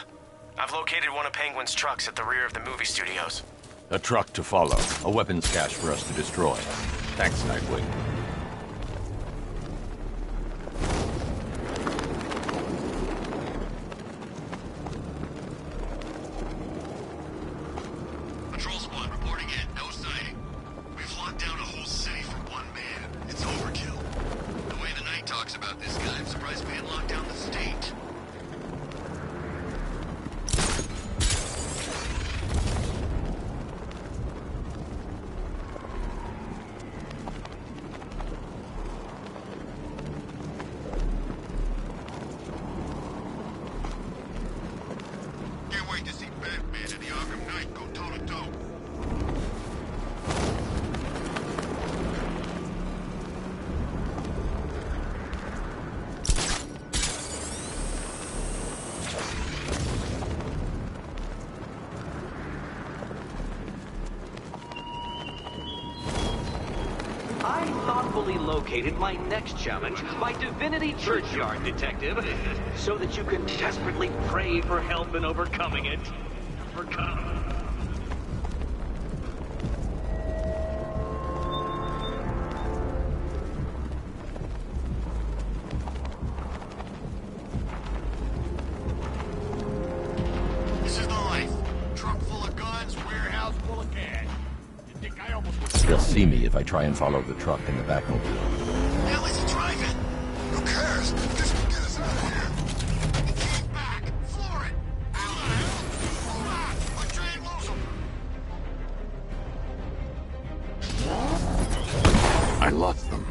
[SPEAKER 19] I've located one of Penguin's trucks at the rear of the movie studios.
[SPEAKER 5] A truck to follow. A weapons cache for us to destroy. Thanks, Nightwing.
[SPEAKER 7] Patrol squad reporting in. No sighting. We've locked down a whole city for one man. It's overkill. The way the Knight talks about this guy, I'm surprised we didn't lock down the state. Can't wait to see Batman and the Arkham Knight go toe-to-toe.
[SPEAKER 20] I thoughtfully located my next challenge, my Divinity Churchyard detective, so that you can desperately pray for help in overcoming it.
[SPEAKER 7] This is the life. Truck full of guns, warehouse full of cash. You think I almost...
[SPEAKER 5] They'll see me if I try and follow the truck in the Batmobile.
[SPEAKER 7] The hell is he driving? Who cares? This will get us out of here. The key's back. Floor it. How the hell? Hold on. Let's try and lose him.
[SPEAKER 5] I lost them.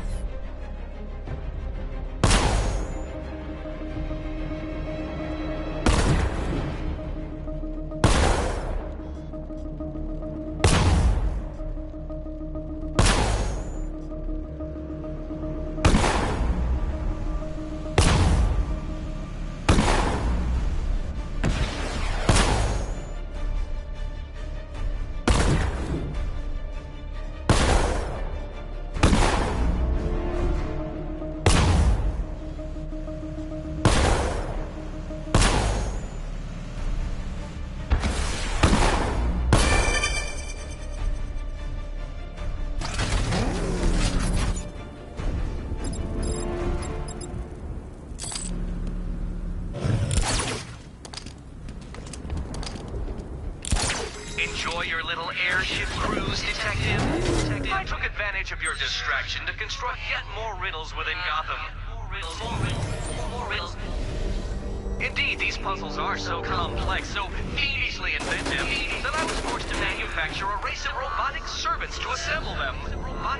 [SPEAKER 20] Enjoy your little airship cruise, Detective? I took advantage of your distraction to construct yet more riddles within Gotham. Indeed, these puzzles are so complex, so fiendishly inventive, that I was forced to manufacture a race of robotic servants to assemble them.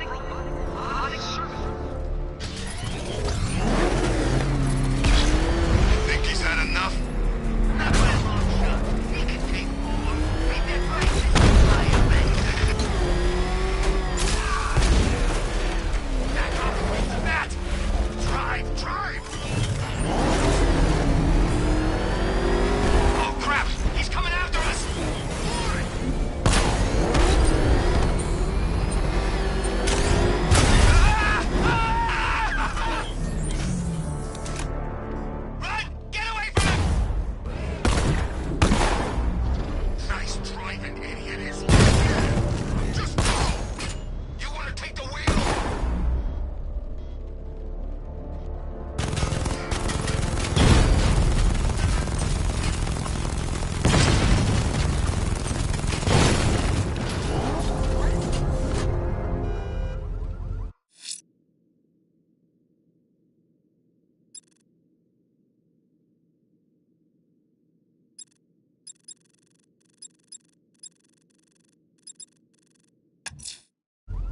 [SPEAKER 20] Robotic servants.
[SPEAKER 7] Think he's had enough?
[SPEAKER 20] Not by a long shot. We can take more. We did right to fire,
[SPEAKER 7] Back off away from that! Drive! Oh crap! He's coming after us! Run! Get away from him! Nice driving, idiot. It's just go! You want to take the wheel?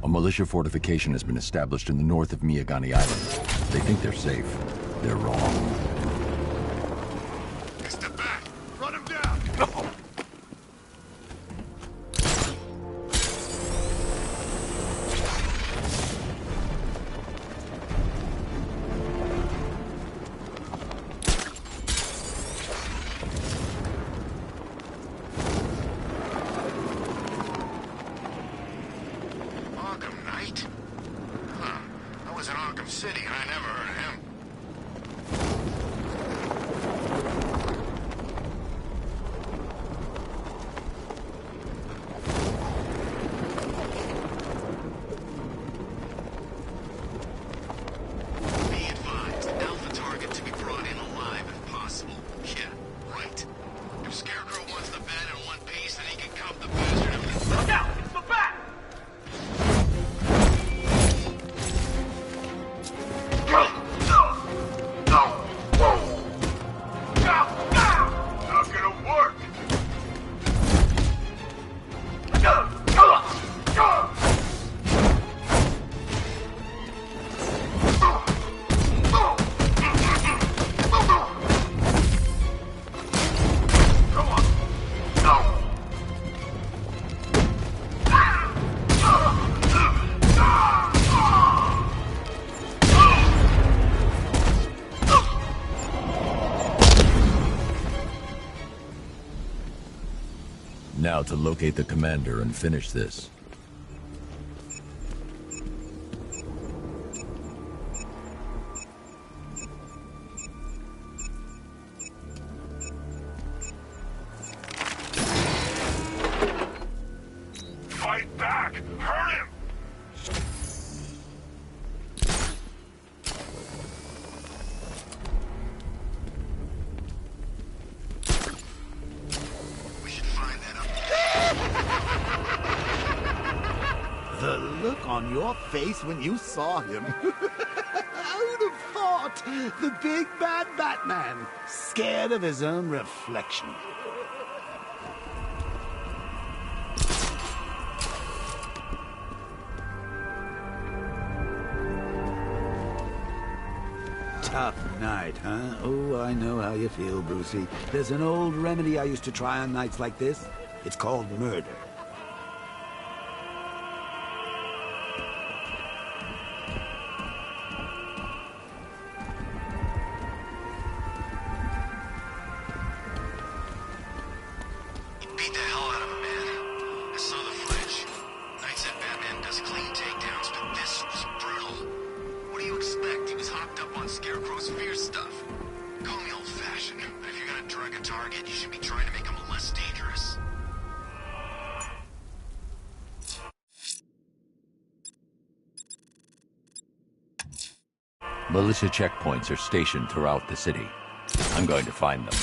[SPEAKER 5] A militia fortification has been established in the north of Miyagani Island. They think they're safe. They're wrong.
[SPEAKER 7] Step back! Run him down! Arkham Knight? Huh. I was in Arkham City and I never heard of him. Be advised, Alpha target to be brought in alive if possible. Yeah, right. If Scarecrow wants the bat in one piece, then he can cop the bastard of the... Look out! It's the bat! Not gonna work!
[SPEAKER 5] Now to locate the commander and finish this.
[SPEAKER 7] Fight back! Hurt him! We should find that up.
[SPEAKER 2] The look on your face when you saw him. Who'd have thought? The big bad Batman, scared of his own reflection. Tough night, huh? Oh, I know how you feel, Brucey. There's an old remedy I used to try on nights like this. It's called murder.
[SPEAKER 7] He beat the hell out of him, man. I saw the footage. Knight said Batman does clean takedowns, but this was brutal. What do you expect? He was hopped up on Scarecrow's fear stuff. Call me old-fashioned, but if you're gonna drug a target, you should be trying to make him less dangerous.
[SPEAKER 5] Militia checkpoints are stationed throughout the city. I'm going to find them.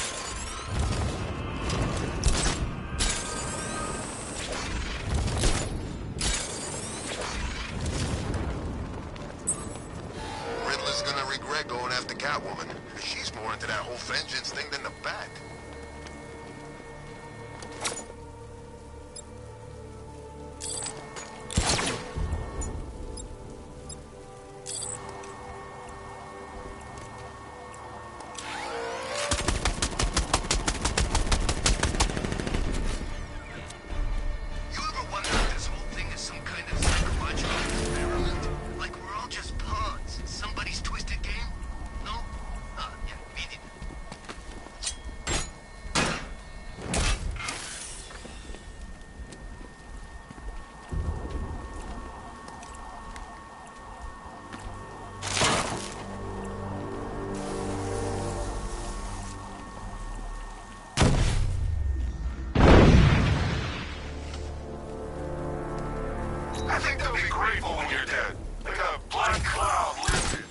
[SPEAKER 7] Riddler's gonna regret going after Catwoman. She's more into that whole vengeance thing than the Bat.
[SPEAKER 6] I think they'll be grateful when you're dead. Like a black cloud lifted.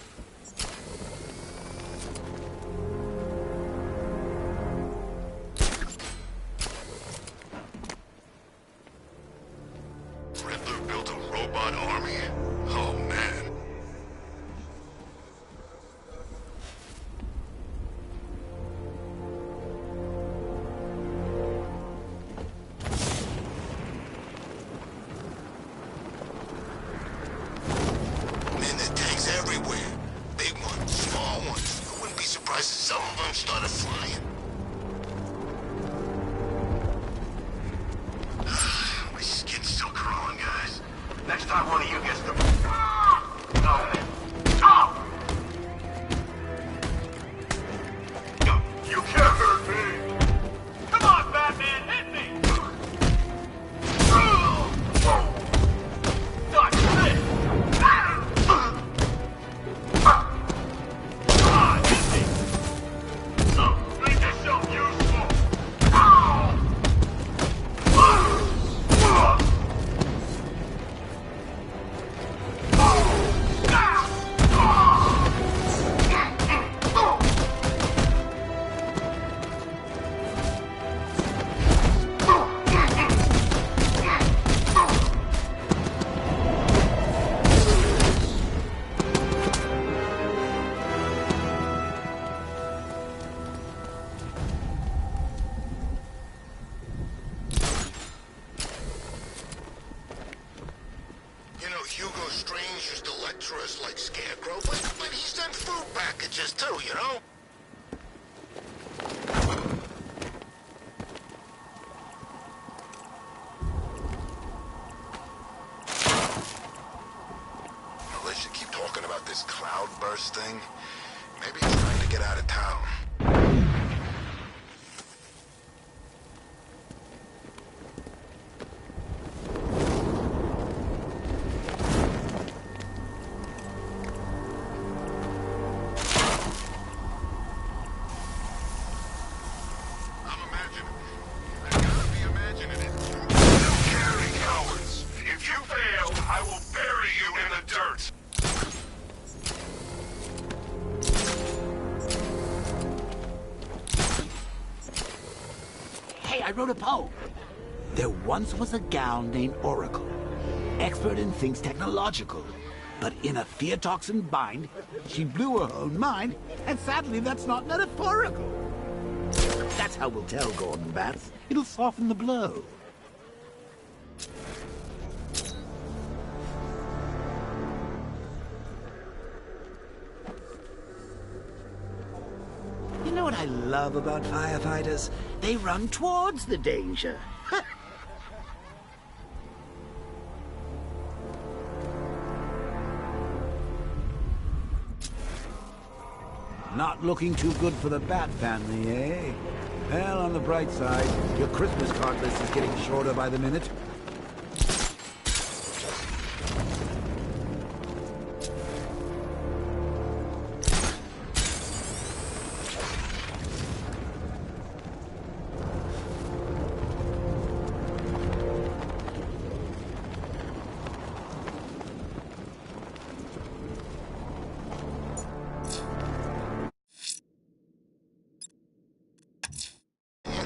[SPEAKER 7] Riddler built a robot army? Oh, man. Everywhere. Big ones, small ones. I wouldn't be surprised if some of them started flying. My skin's still crawling, guys. Next time one of you gets the... No. Stop!
[SPEAKER 6] You can't hurt me!
[SPEAKER 10] Come on, Batman, hit me! Dodge this! Make yourself useful!
[SPEAKER 7] Hugo Strange used to lecture us like Scarecrow, but he sent food packages too, you know? Militia keep talking about this cloudburst thing. Maybe it's time to get out of town.
[SPEAKER 2] I wrote a poem. There once was a gal named Oracle, expert in things technological. But in a fear toxin bind, she blew her own mind, and sadly that's not metaphorical. That's how we'll tell Gordon Bats. It'll soften the blow. You know what I love about firefighters? They run towards the danger. Not looking too good for the Bat family, eh? Well, on the bright side, your Christmas card list is getting shorter by the minute.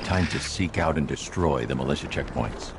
[SPEAKER 5] Time to seek out and destroy the militia checkpoints.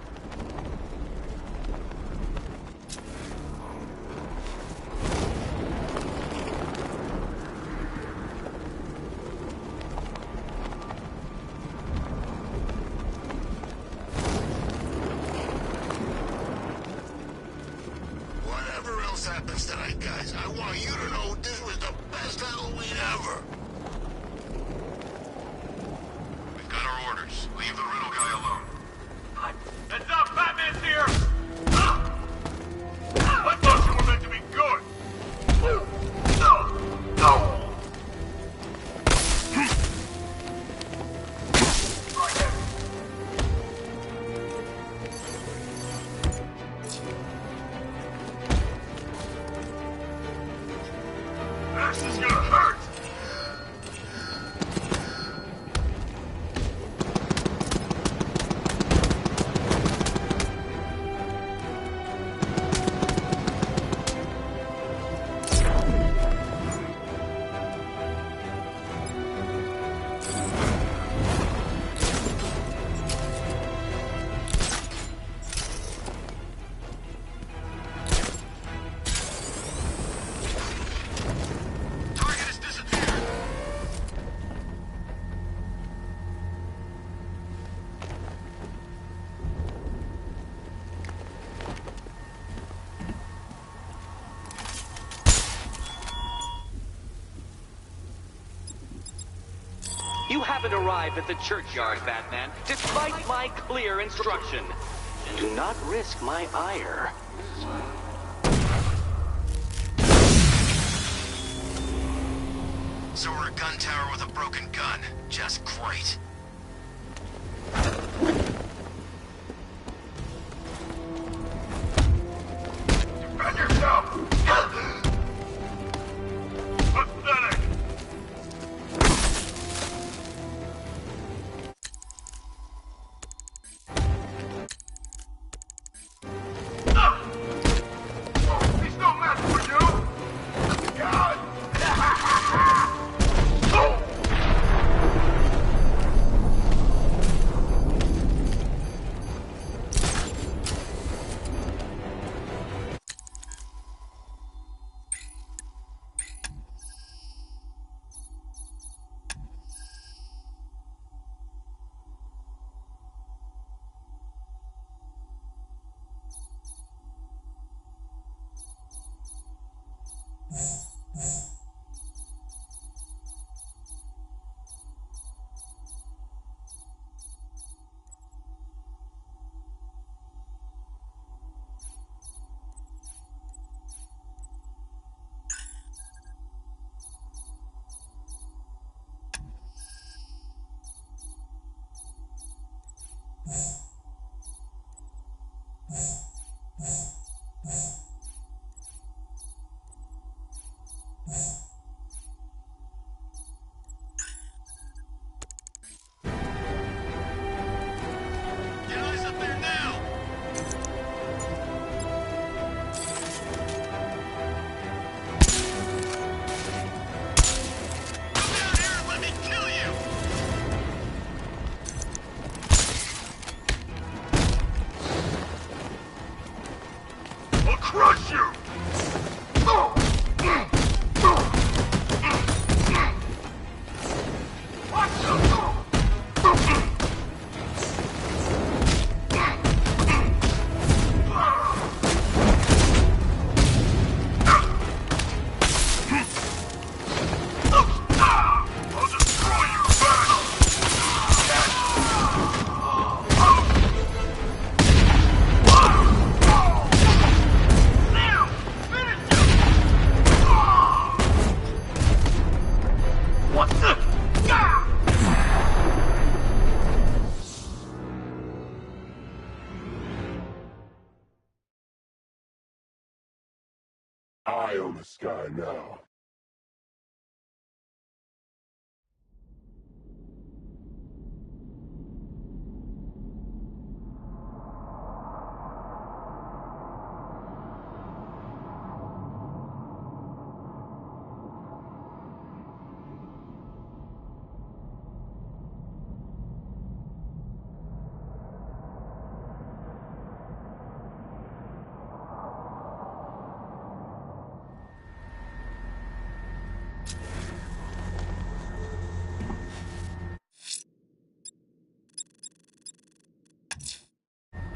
[SPEAKER 6] This is gonna hurt!
[SPEAKER 20] You haven't arrived at the churchyard, Batman, despite my clear instruction. Do not risk my ire.
[SPEAKER 7] So we're a gun tower with a broken gun. Just great.
[SPEAKER 6] Defend yourself! Pathetic! He's no match for you! God! Crush you!
[SPEAKER 21] Eye on the sky now.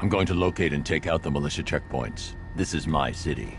[SPEAKER 5] I'm going to locate and take out the militia checkpoints. This is my city.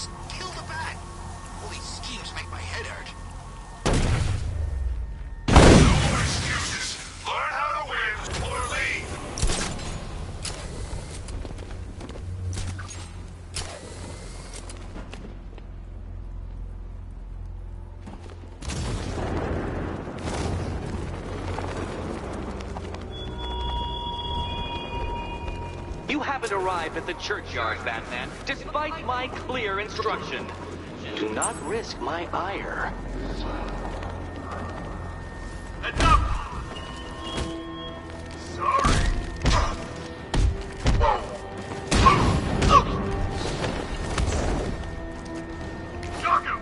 [SPEAKER 7] Just kill the bat. All these schemes make my head hurt.
[SPEAKER 1] No more excuses. Learn how to win or leave.
[SPEAKER 20] You haven't arrived at the churchyard, Batman, despite my clear instruction. Do not risk my ire.
[SPEAKER 1] Enough! Sorry. Shock him!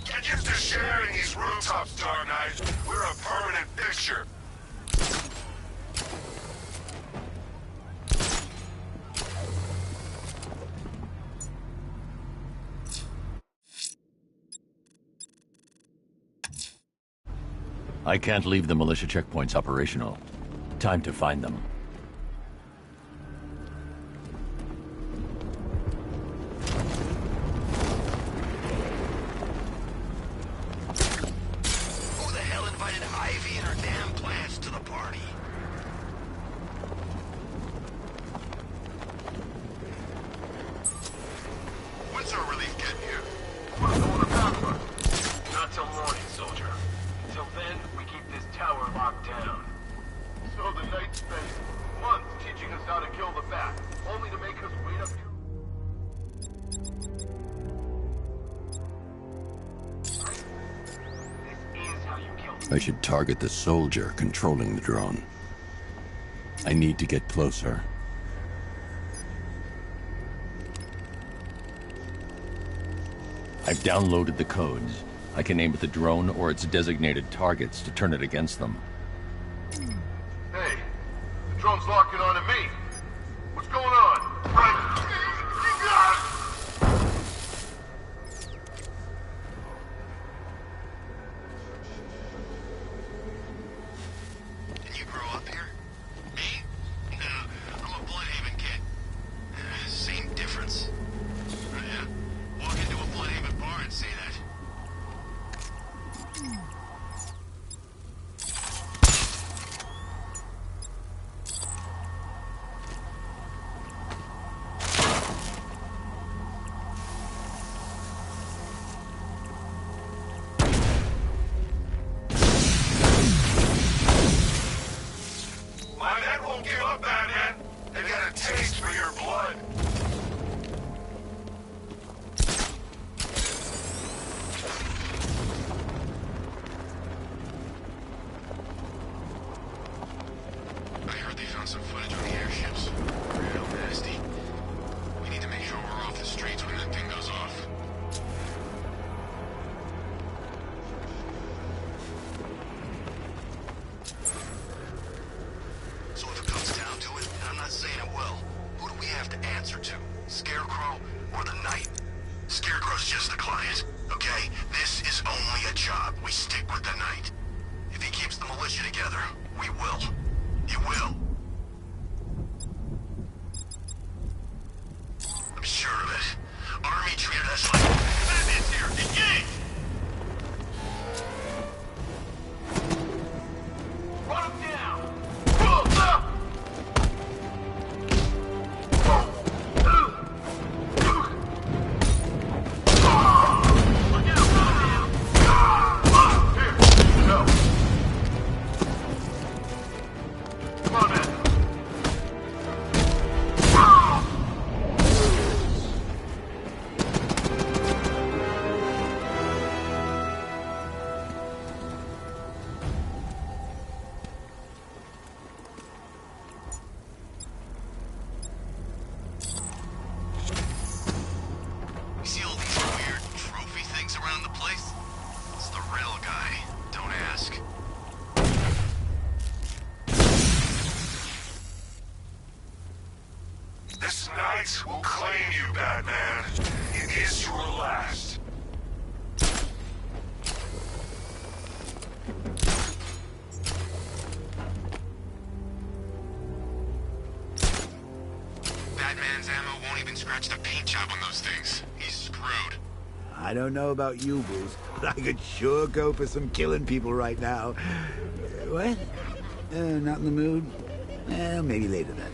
[SPEAKER 1] Get used to sharing these rooftops, Dark Knight. We're a permanent fixture.
[SPEAKER 5] I can't leave the militia checkpoints operational. Time to find them.
[SPEAKER 7] Who the hell invited Ivy and her damn plants to the party?
[SPEAKER 1] When's our relief getting here? We're going to Papa. Not till morning, soldier. Until then, we keep this tower locked down. So the Knight spent months teaching us how to kill the bat, only to make us wait up here. This is how you kill them.
[SPEAKER 5] I should target the soldier controlling the drone. I need to get closer. I've downloaded the codes. I can aim at the drone or its designated targets to turn it against them.
[SPEAKER 1] Hey, the drone's locking on to me. What's going on?
[SPEAKER 7] Did you grow up here? Me? No, I'm a Bloodhaven kid. Same difference. Oh, yeah? Walk into a Bloodhaven bar and say that.
[SPEAKER 1] My men won't give up, Batman. They got a taste for your blood.
[SPEAKER 7] I heard they found some footage on the airships. Real nasty. We need to make sure we're off the streets when that thing goes off. So if it comes down to it, and I'm not saying it will, who do we have to answer to? Scarecrow or the Knight? Scarecrow's just the client, okay? This is only a job. We stick with the Knight. If he keeps the militia together, we will. You will. I'm sure of it. Army treated us like... Batman's here! Engage!
[SPEAKER 1] Run him down! Come on, man.
[SPEAKER 7] tap on those things. He's screwed.
[SPEAKER 2] I don't know about you, Bruce, but I could sure go for some killing people right now. What? Not in the mood? Maybe later then.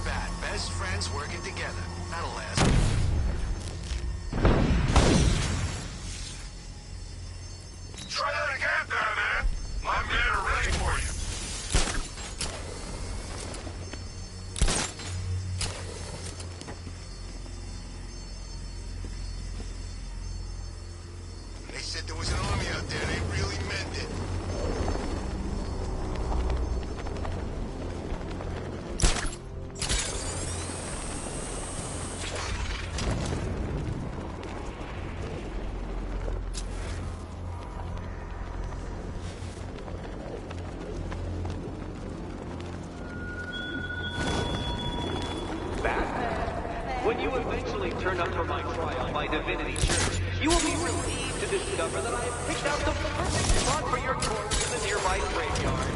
[SPEAKER 7] bat. Best friends working together. That'll last.
[SPEAKER 6] Try that again, Batman. My men are ready for you.
[SPEAKER 7] They said there was an army out there. They really meant it.
[SPEAKER 20] When you eventually turn up for my trial by Divinity Church, you will be relieved to discover that I have picked out the perfect spot for your corpse in the nearby graveyard.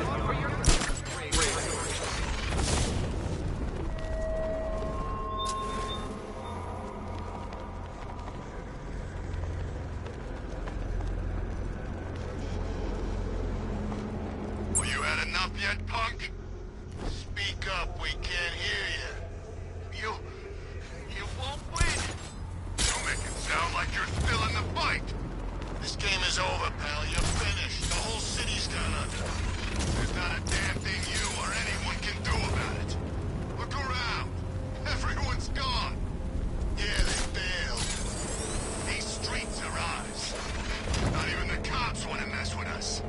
[SPEAKER 7] Well, you had enough yet, punk? Speak up, we can't hear you. You won't win. Don't make it sound like you're still in the fight. This game is over, pal. You're finished. The whole city's gone under. There's not a damn thing you or anyone can do about it. Look around. Everyone's gone. Yeah, they failed. These streets are ours. Not even the cops want to mess with us.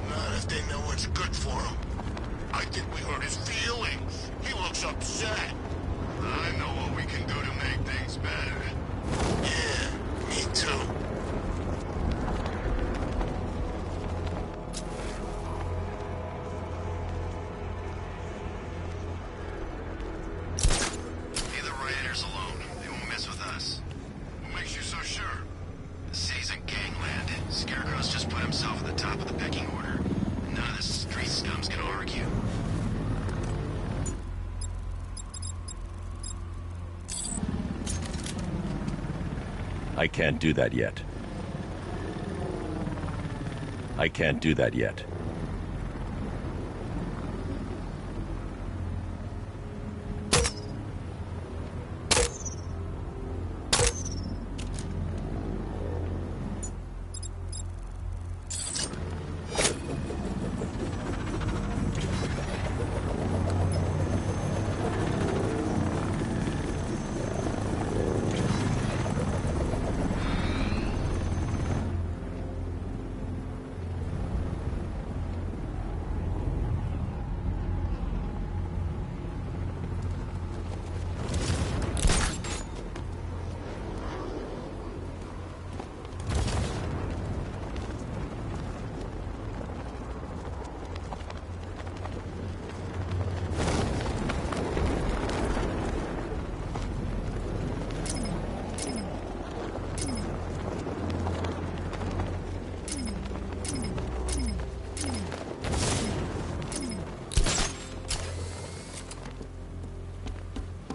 [SPEAKER 7] Not if they know what's good for them. I think we hurt his feelings. He looks upset. I know what we can do to make things better. Yeah, me too. Leave the rioters alone. They won't mess with us. What makes you so sure? The city's a gangland. Scarecrow's just put himself at the top of the pecking order. None of the street scum's gonna argue.
[SPEAKER 5] I can't do that yet. I can't do that yet.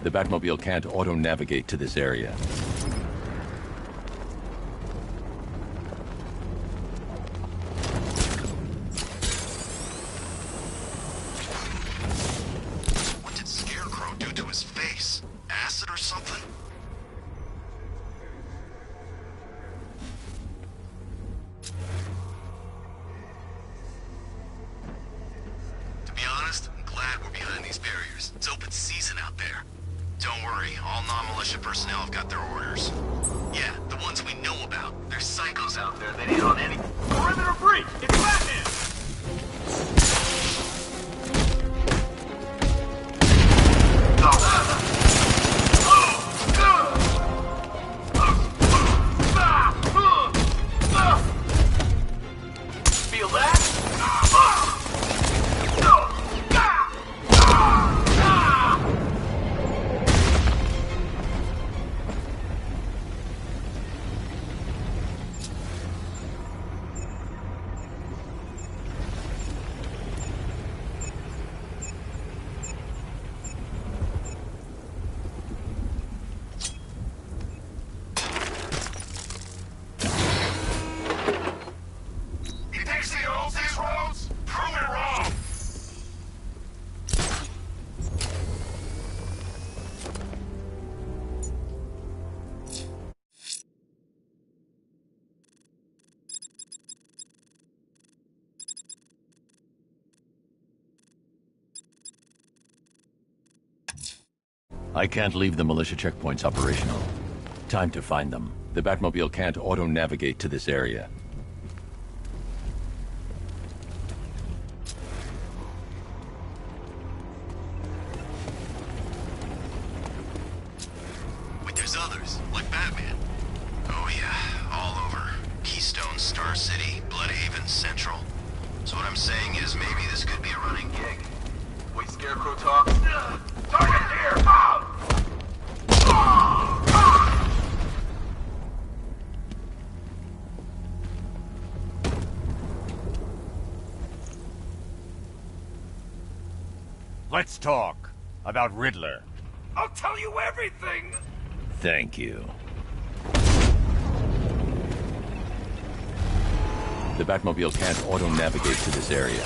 [SPEAKER 5] The Batmobile can't auto-navigate to this area.
[SPEAKER 7] What did Scarecrow do to his face? Acid or something? To be honest, I'm glad we're behind these barriers. It's open season out there. Don't worry, all non-militia personnel have got their orders. Yeah, the ones we know about. There's psychos out there that ain't on any...
[SPEAKER 10] Perimeter breach! It's Batman!
[SPEAKER 20] Feel that?
[SPEAKER 5] I can't leave the militia checkpoints operational. Time to find them. The Batmobile can't auto-navigate to this area.
[SPEAKER 7] Wait, there's others, like Batman. Oh yeah, all over. Keystone, Star City, Bloodhaven, Central. So what I'm saying is maybe this could be a running gig.
[SPEAKER 10] Wait, Scarecrow talks. Target here! Mom!
[SPEAKER 16] Let's talk about Riddler.
[SPEAKER 10] I'll tell you everything!
[SPEAKER 5] Thank you. The Batmobile can't auto-navigate to this area.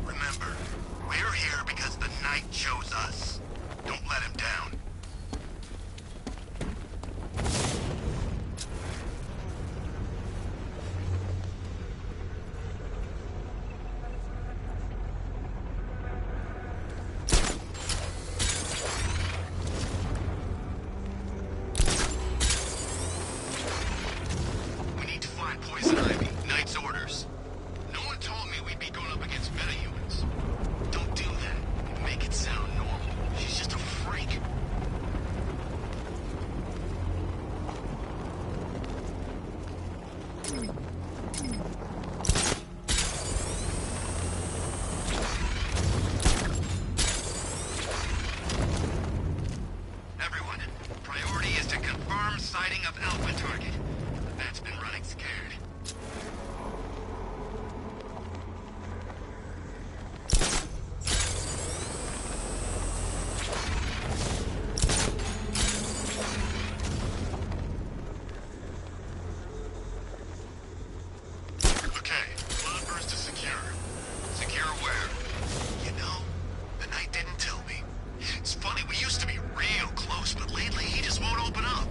[SPEAKER 7] Remember, we're here because the Knight chose us. Don't let him down. We need to find Poison Ivy. Knight's orders. No one told me we'd be going up against metahumans. Don't do that. Make it sound normal. She's just a freak. Everyone, priority is to confirm sighting of Alpha target. That's been running scared. Okay, Cloudburst is secure. Secure where? You know, the Knight didn't tell me. It's funny, we used to be real close, but lately he just won't open up.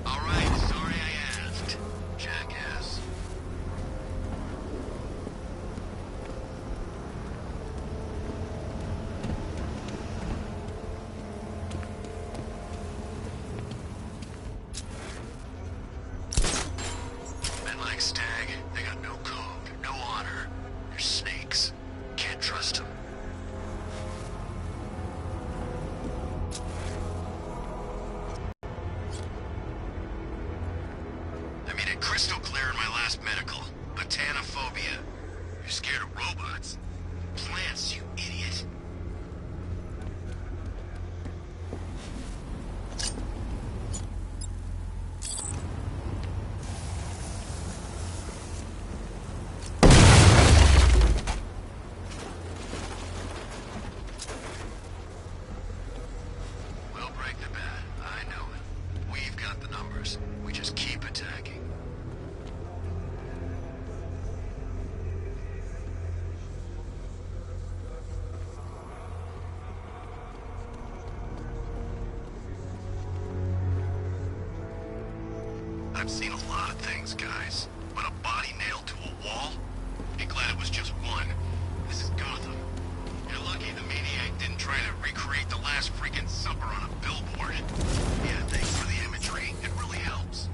[SPEAKER 7] All right, sorry I asked. Jackass. Men like Stag, they got no code, no honor. They're snakes. Can't trust them. I made it crystal clear in my last medical. Botanophobia. You're scared of robots. Plants, you idiot. We'll break the bat. I know it. We've got the numbers. We just keep attacking. I've seen a lot of things, guys. But a body nailed to a wall? Be glad it was just one. This is Gotham. You're lucky the maniac didn't try to recreate the last freaking supper on a billboard. Yeah, thanks for the imagery. It really helps.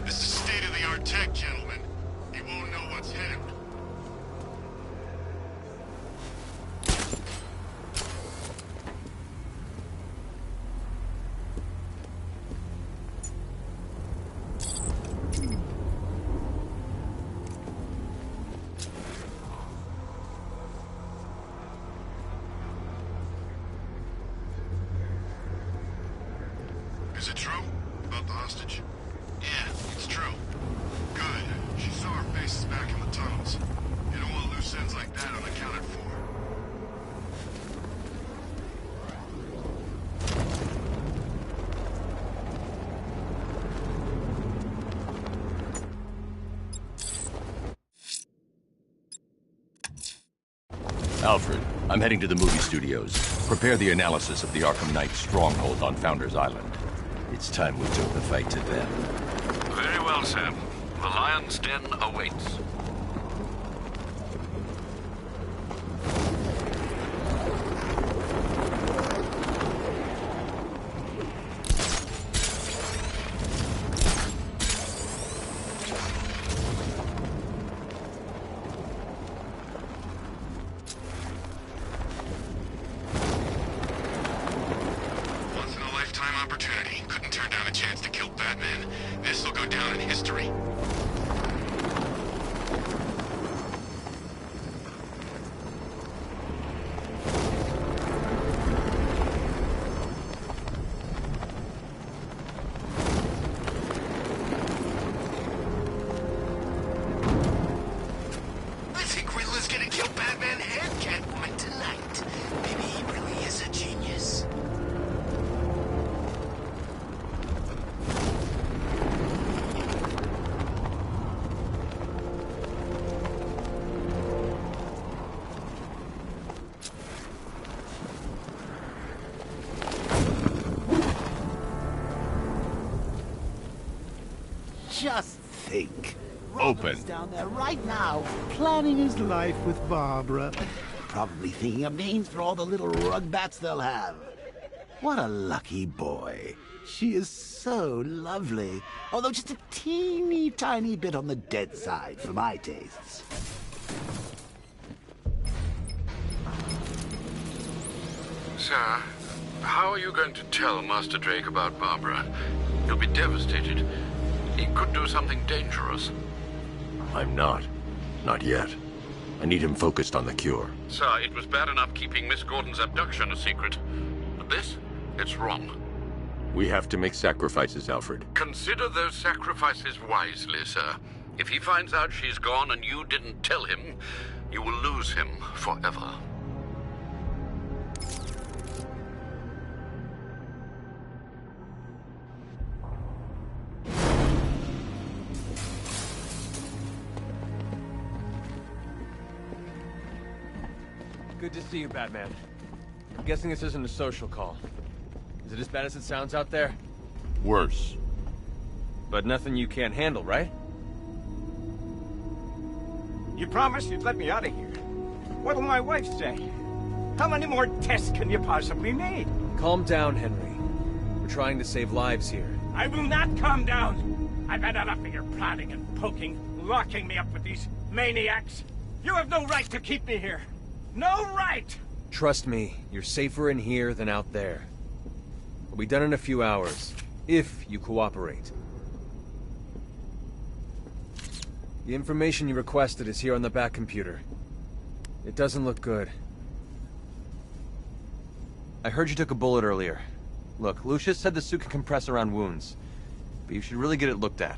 [SPEAKER 7] This is state-of-the-art tech, gentlemen. He won't know what's hit him. Is it true? About the hostage? Yeah.
[SPEAKER 5] Alfred, I'm heading to the movie studios. Prepare the analysis of the Arkham Knight stronghold on Founders Island. It's time we took the fight to them.
[SPEAKER 1] Very well, sir. The Lion's Den awaits.
[SPEAKER 2] Just think.
[SPEAKER 5] Open.
[SPEAKER 2] Robin's down there right now, planning his life with Barbara. Probably thinking of names for all the little rug bats they'll have. What a lucky boy. She is so lovely. Although just a teeny tiny bit on the dead side for my tastes.
[SPEAKER 1] Sir, how are you going to tell Master Drake about Barbara? He'll be devastated. He could do something dangerous.
[SPEAKER 5] I'm not. Not yet. I need him focused on the cure.
[SPEAKER 1] Sir, it was bad enough keeping Miss Gordon's abduction a secret. But this, it's wrong.
[SPEAKER 5] We have to make sacrifices, Alfred.
[SPEAKER 1] Consider those sacrifices wisely, sir. If he finds out she's gone and you didn't tell him, you will lose him forever.
[SPEAKER 9] Good to see you, Batman. I'm guessing this isn't a social call. Is it as bad as it sounds out there?
[SPEAKER 5] Worse.
[SPEAKER 9] But nothing you can't handle, right?
[SPEAKER 4] You promised you'd let me out of here. What'll my wife say? How many more tests can you possibly need?
[SPEAKER 9] Calm down, Henry. We're trying to save lives here.
[SPEAKER 4] I will not calm down. I've had enough of your prodding and poking, locking me up with these maniacs. You have no right to keep me here. No right!
[SPEAKER 9] Trust me, you're safer in here than out there. We'll be done in a few hours, if you cooperate. The information you requested is here on the back computer. It doesn't look good. I heard you took a bullet earlier. Look, Lucius said the suit can compress around wounds, but you should really get it looked at.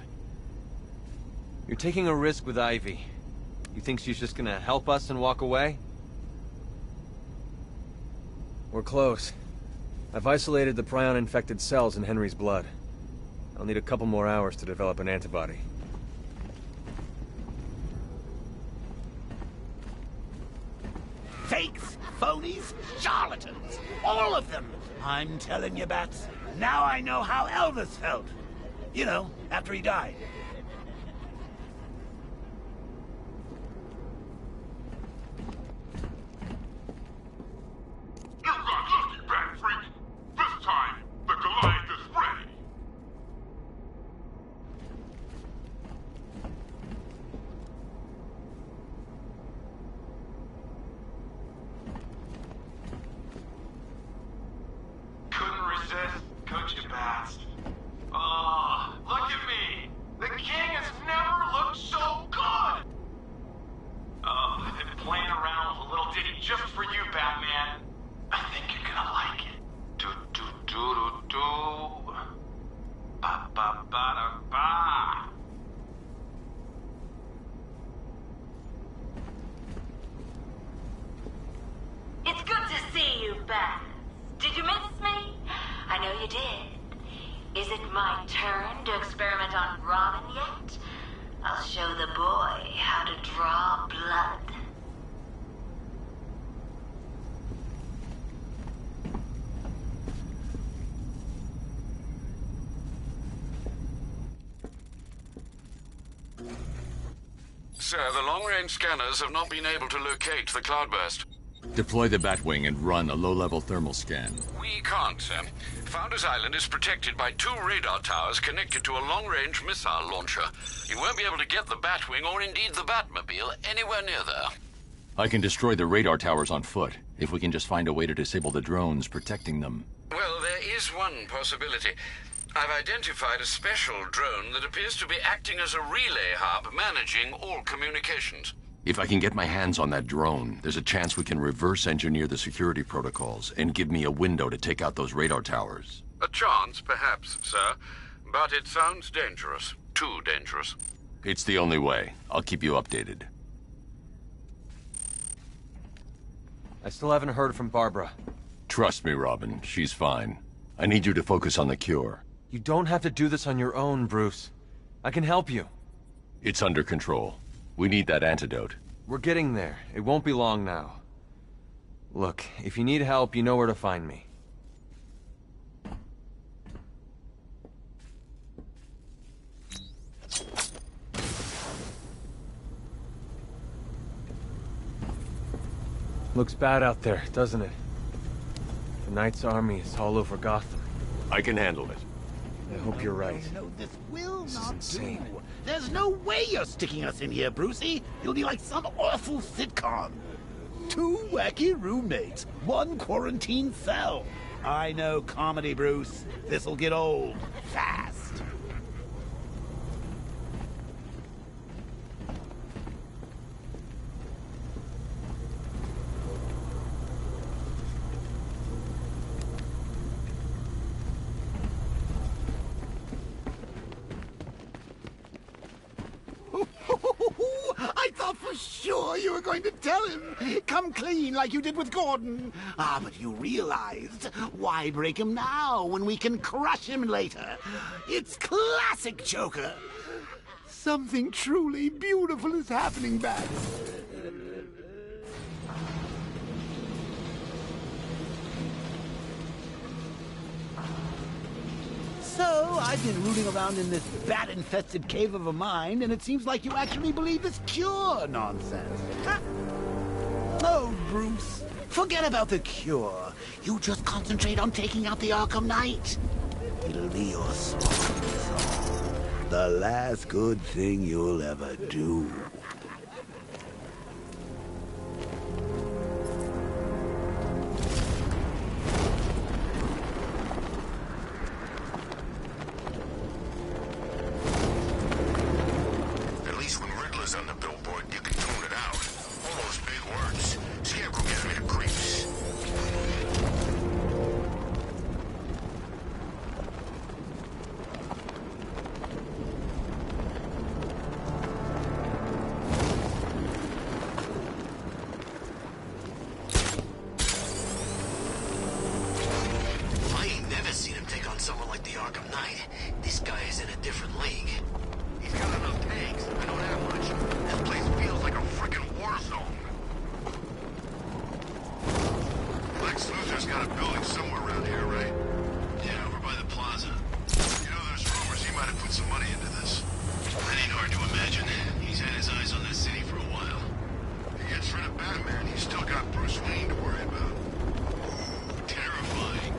[SPEAKER 9] You're taking a risk with Ivy. You think she's just gonna help us and walk away? We're close. I've isolated the prion-infected cells in Henry's blood. I'll need a couple more hours to develop an antibody.
[SPEAKER 2] Fakes, phonies, charlatans, all of them. I'm telling you, Bats, now I know how Elvis felt. You know, after he died.
[SPEAKER 6] You got lucky, Bat Freak. This time, the Goliath is ready.
[SPEAKER 22] Couldn't resist, could you, Bats? Oh, look at me. The king has never looked so good. Oh, I've been playing around with a little ditty just for you, Batman. I think you're gonna like it. Do do do do do. Ba ba ba da ba.
[SPEAKER 23] It's good to see you, Bats. Did you miss me? I know you did. Is it my turn to experiment on Robin yet? I'll show the boy how to draw blood.
[SPEAKER 1] Sir, the long-range scanners have not been able to locate the cloudburst.
[SPEAKER 5] Deploy the Batwing and run a low-level thermal scan.
[SPEAKER 1] We can't, sir. Founders Island is protected by 2 radar towers connected to a long-range missile launcher. You won't be able to get the Batwing, or indeed the Batmobile, anywhere near there.
[SPEAKER 5] I can destroy the radar towers on foot, if we can just find a way to disable the drones protecting them.
[SPEAKER 1] Well, there is one possibility. I've identified a special drone that appears to be acting as a relay hub, managing all communications.
[SPEAKER 5] If I can get my hands on that drone, there's a chance we can reverse engineer the security protocols and give me a window to take out those radar towers.
[SPEAKER 1] A chance, perhaps, sir. But it sounds dangerous. Too dangerous.
[SPEAKER 5] It's the only way. I'll keep you updated.
[SPEAKER 9] I still haven't heard from Barbara.
[SPEAKER 5] Trust me, Robin. She's fine. I need you to focus on the cure.
[SPEAKER 9] You don't have to do this on your own, Bruce. I can help you.
[SPEAKER 5] It's under control. We need that antidote.
[SPEAKER 9] We're getting there. It won't be long now. Look, if you need help, you know where to find me. Looks bad out there, doesn't it? The Knight's army is all over Gotham.
[SPEAKER 5] I can handle it.
[SPEAKER 9] I hope you're right.
[SPEAKER 2] No, this will
[SPEAKER 9] This is
[SPEAKER 2] not
[SPEAKER 9] insane.
[SPEAKER 2] do. There's no way you're sticking us in here, Brucey. You'll be like some awful sitcom. 2 wacky roommates, 1 quarantine cell. I know comedy, Bruce. This'll get old fast. I thought for sure you were going to tell him. Come clean like you did with Gordon. Ah, but you realized. Why break him now when we can crush him later? It's classic Joker. Something truly beautiful is happening back. So, I've been rooting around in this bat-infested cave of a mind, and it seems like you actually believe this cure nonsense. Huh? Oh, Bruce, forget about the cure. You just concentrate on taking out the Arkham Knight. It'll be your swan song. The last good thing you'll ever do.
[SPEAKER 7] On the billboard, you can tune it out. All those big words. Scarecrow gives me the creeps. I ain't never seen him take on someone like the Arkham Knight. This guy is in a different league. He's got enough tanks. I don't have much. This place feels like a freaking war zone. Lex Luthor's got a building somewhere around here, right? Yeah, over by the plaza. You know, there's rumors he might have put some money into this. That ain't hard to imagine. He's had his eyes on that city for a while. If he gets rid of Batman, he's still got Bruce Wayne to worry about. Ooh, terrifying.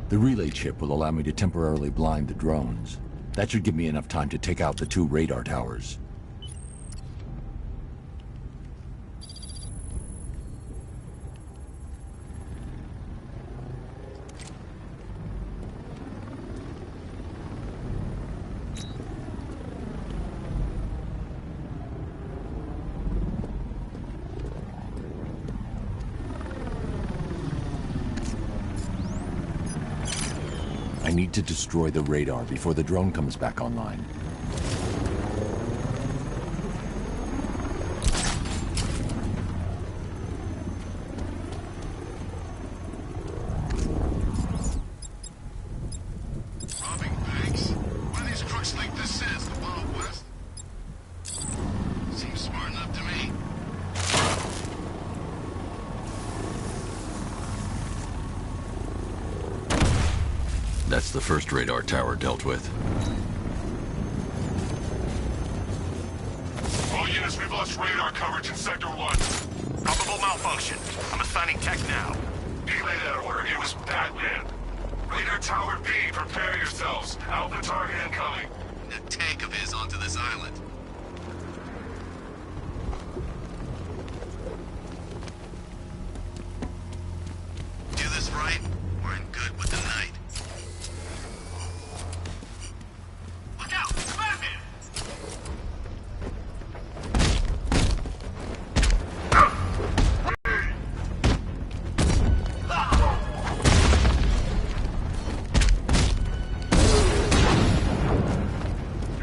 [SPEAKER 5] The relay chip will allow me to temporarily blind the drones. That should give me enough time to take out the 2 radar towers. I I need to destroy the radar before the drone comes back online.
[SPEAKER 7] Robbing banks? What do these crooks think this is? The Wild West? Seems smart enough to me.
[SPEAKER 5] That's the first radar tower dealt with.
[SPEAKER 6] All units, we've lost radar coverage in Sector 1.
[SPEAKER 19] Probable malfunction. I'm assigning tech now.
[SPEAKER 6] Relay that order. It was Batman. Radar Tower B, prepare yourselves. Alpha target incoming.
[SPEAKER 7] A tank of his onto this island. Do this right, we're in good with the night. Look out! It's Batman!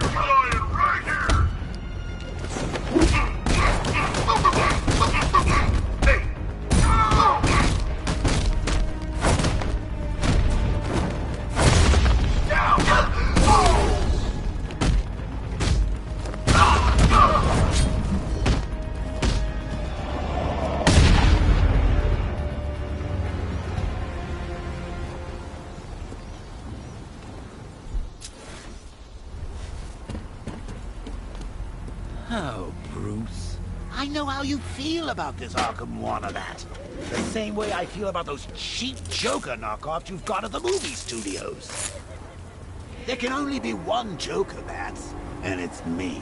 [SPEAKER 6] You're dying right here!
[SPEAKER 2] Oh, Bruce. I know how you feel about this Arkham Wanabat. The same way I feel about those cheap Joker knockoffs you've got at the movie studios. There can only be one Joker, Bats, and it's me.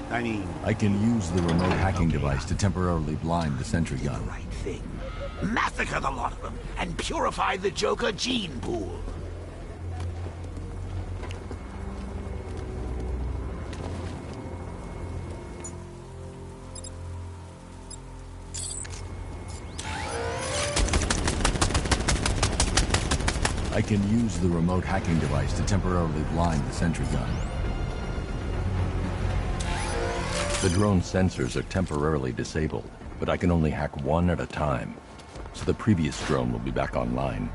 [SPEAKER 2] I mean...
[SPEAKER 5] I can use the remote hacking device to temporarily blind the sentry gun.
[SPEAKER 2] Right thing. Massacre the lot of them, and purify the Joker gene pool.
[SPEAKER 5] I can use the remote hacking device to temporarily blind the sentry gun. The drone sensors are temporarily disabled, but I can only hack one at a time, so the previous drone will be back online.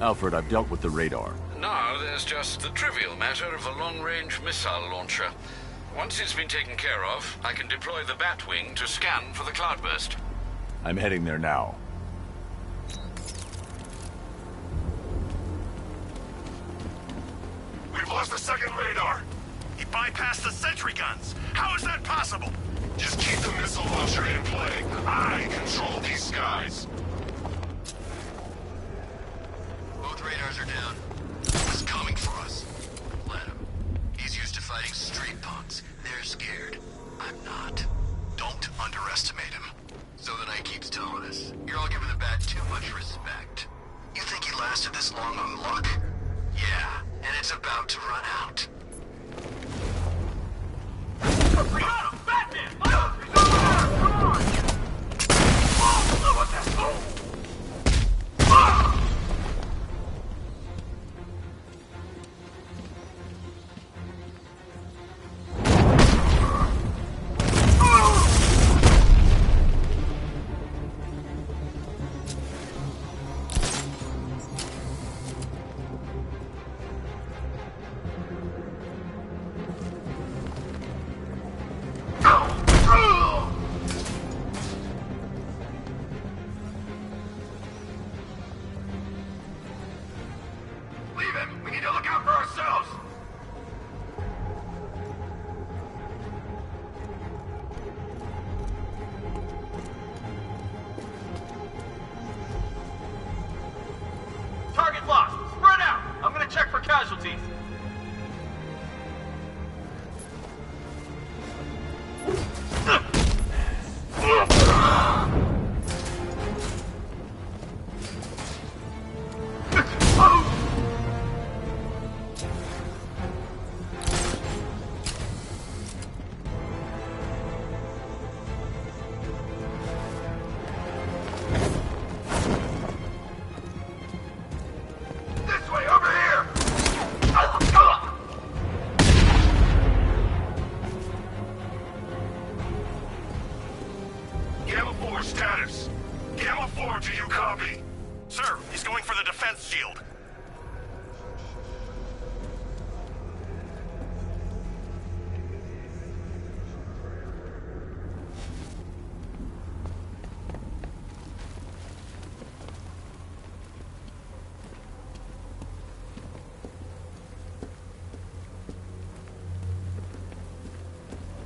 [SPEAKER 5] Alfred, I've dealt with the radar.
[SPEAKER 1] Now there's just the trivial matter of the long-range missile launcher. Once it's been taken care of, I can deploy the Batwing to scan for the cloudburst.
[SPEAKER 5] I'm heading there now.
[SPEAKER 6] We've lost the second radar.
[SPEAKER 7] He bypassed the sentry guns. How is that possible?
[SPEAKER 6] Just keep the missile launcher in play. I control these skies.
[SPEAKER 7] Both radars are down. He's coming for us. Let him. He's used to fighting street punks. They're scared. I'm not. Don't underestimate him. So the Knight keeps telling us, you're all giving the Bat too much respect. You think he lasted this long on luck? Yeah, and it's about to run out.
[SPEAKER 22] We got him! Batman! Come on! What the hell?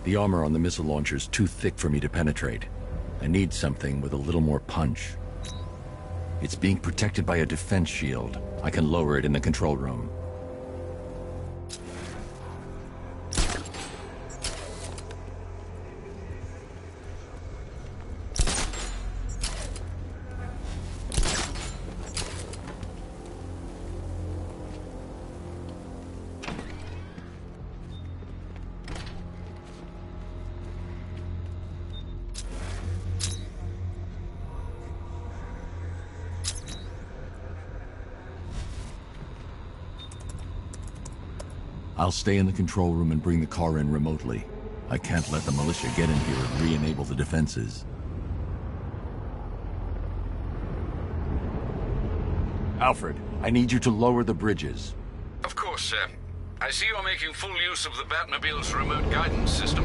[SPEAKER 5] The armor on the missile launcher's too thick for me to penetrate. I need something with a little more punch. It's being protected by a defense shield. I can lower it in the control room. I'll stay in the control room and bring the car in remotely. I can't let the militia get in here and re-enable the defenses. Alfred, I need you to lower the bridges.
[SPEAKER 1] Of course, sir. I see you're making full use of the Batmobile's remote guidance system.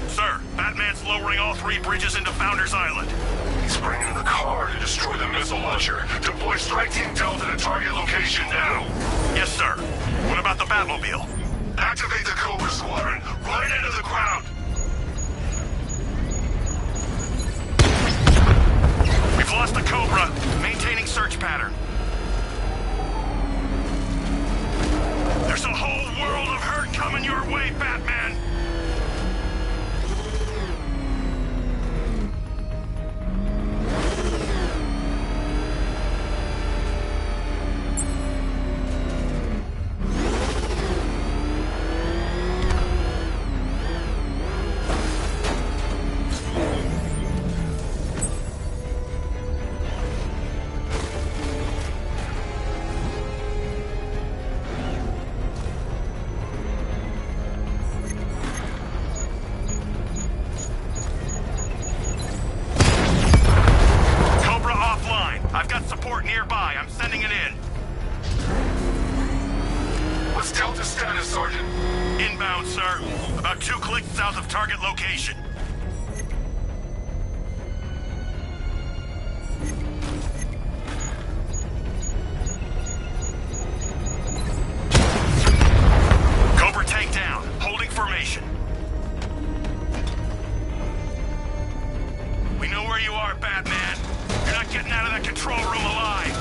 [SPEAKER 8] Sir, Batman's lowering all 3 bridges into Founders Island.
[SPEAKER 21] He's bringing the car to destroy the missile launcher. Deploy Strike Team Delta to target location now.
[SPEAKER 8] Yes, sir. What about the Batmobile?
[SPEAKER 21] Activate the Cobra Squadron. Run it into the ground.
[SPEAKER 8] We've lost the Cobra. Maintaining search pattern. There's a whole world of hurt coming your way, Batman. Nearby, I'm sending it in.
[SPEAKER 21] What's Delta's status, Sergeant?
[SPEAKER 8] Inbound, sir. About 2 clicks south of target location. Cobra tank down. Holding formation. We know where you are, Batman. You're not getting out of that control room alive.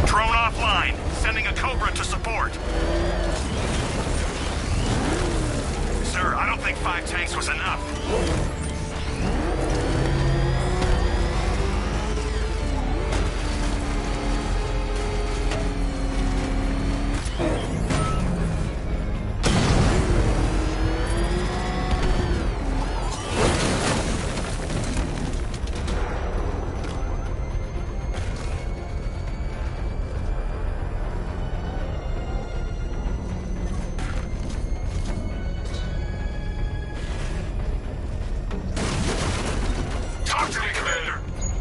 [SPEAKER 8] Drone offline. Sending a Cobra to support. Sir, I don't think 5 tanks was enough.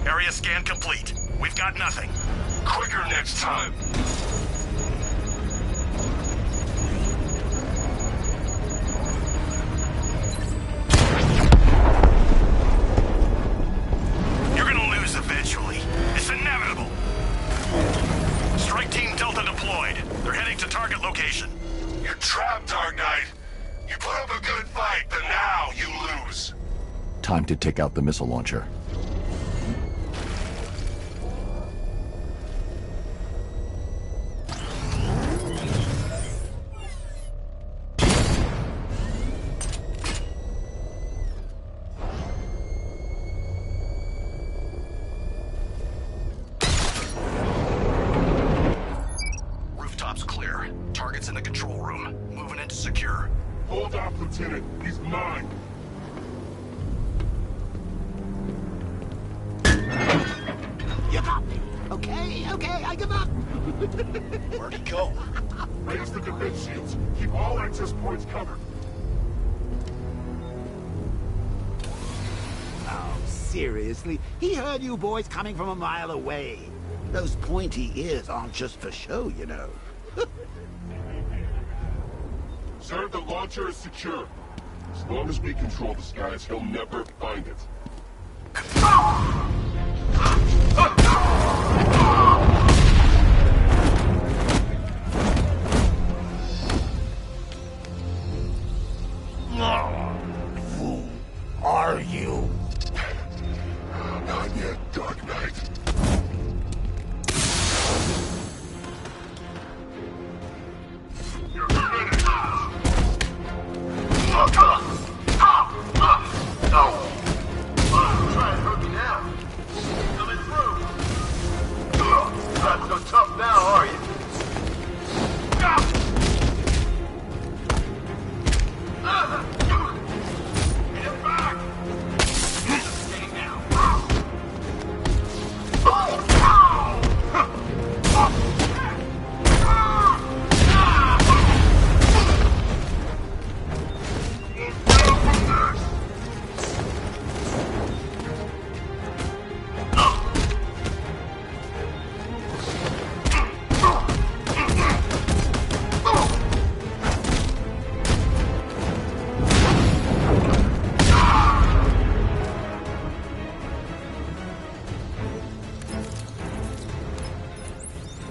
[SPEAKER 8] Area scan complete. We've got nothing.
[SPEAKER 21] Quicker next time.
[SPEAKER 8] You're gonna lose eventually. It's inevitable. Strike Team Delta deployed. They're heading to target location.
[SPEAKER 21] You're trapped, Dark Knight. You put up a good fight, but now you lose.
[SPEAKER 5] Time to take out the missile launcher.
[SPEAKER 8] Rooftops clear. Target's in the control room. Moving into secure.
[SPEAKER 21] Hold off, Lieutenant. He's mine.
[SPEAKER 2] You got me. Okay, I give up.
[SPEAKER 21] Where'd he go? Raise the defense shields. Keep all access points covered.
[SPEAKER 2] Oh, seriously? He heard you boys coming from a mile away. Those pointy ears aren't just for show, you know.
[SPEAKER 21] Sir, the launcher is secure. As long as we control the skies, he'll never find it. Who are you? Not yet, Dark Knight.
[SPEAKER 22] Try and hurt me now. Coming through. Not so tough now, are you? Get back! Stay down.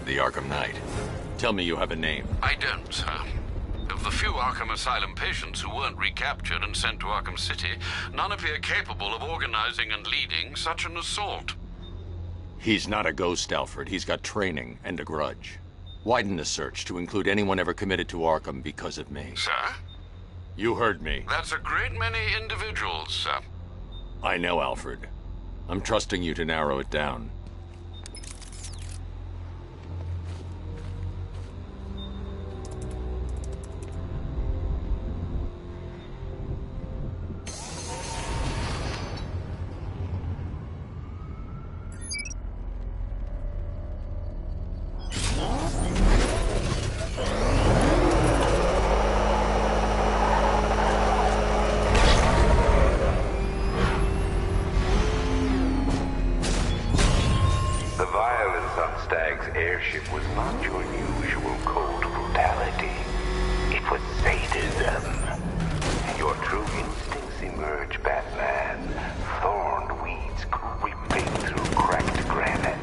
[SPEAKER 5] The Arkham Knight. Tell me you have a name.
[SPEAKER 1] I don't, sir. Of the few Arkham Asylum patients who weren't recaptured and sent to Arkham City, none appear capable of organizing and leading such an assault.
[SPEAKER 5] He's not a ghost, Alfred. He's got training and a grudge. Widen the search to include anyone ever committed to Arkham because of me.
[SPEAKER 1] Sir?
[SPEAKER 5] You heard me.
[SPEAKER 1] That's a great many individuals, sir.
[SPEAKER 5] I know, Alfred. I'm trusting you to narrow it down.
[SPEAKER 3] The violence on Stagg's airship was not your usual cold brutality. It was sadism. Your true instincts emerge, Batman. Thorned weeds creeping through cracked granite.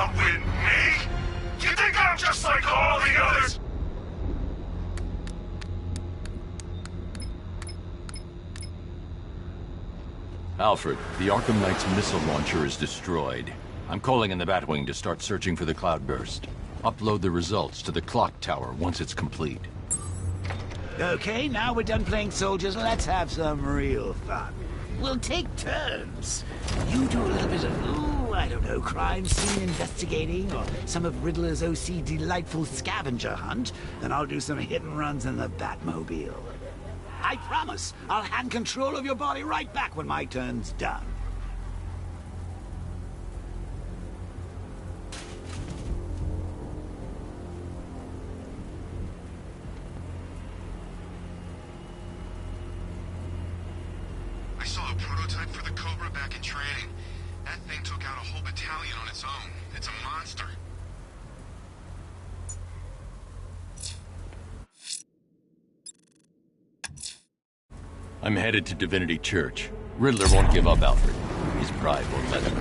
[SPEAKER 21] outwit me? You think I'm just like all the others?
[SPEAKER 5] Alfred, the Arkham Knight's missile launcher is destroyed. I'm calling in the Batwing to start searching for the cloudburst. Upload the results to the clock tower once it's complete.
[SPEAKER 2] Okay, now we're done playing soldiers, let's have some real fun. We'll take turns. You do a little bit of, I don't know, crime scene investigating, or some of Riddler's OC delightful scavenger hunt, and I'll do some hit and runs in the Batmobile. I promise, I'll hand control of your body right back when my turn's done.
[SPEAKER 7] I saw a prototype for the Cobra back in training. That thing took out a whole battalion on its own. It's a monster.
[SPEAKER 5] I'm headed to Divinity Church. Riddler won't give up, Alfred. His pride won't let him.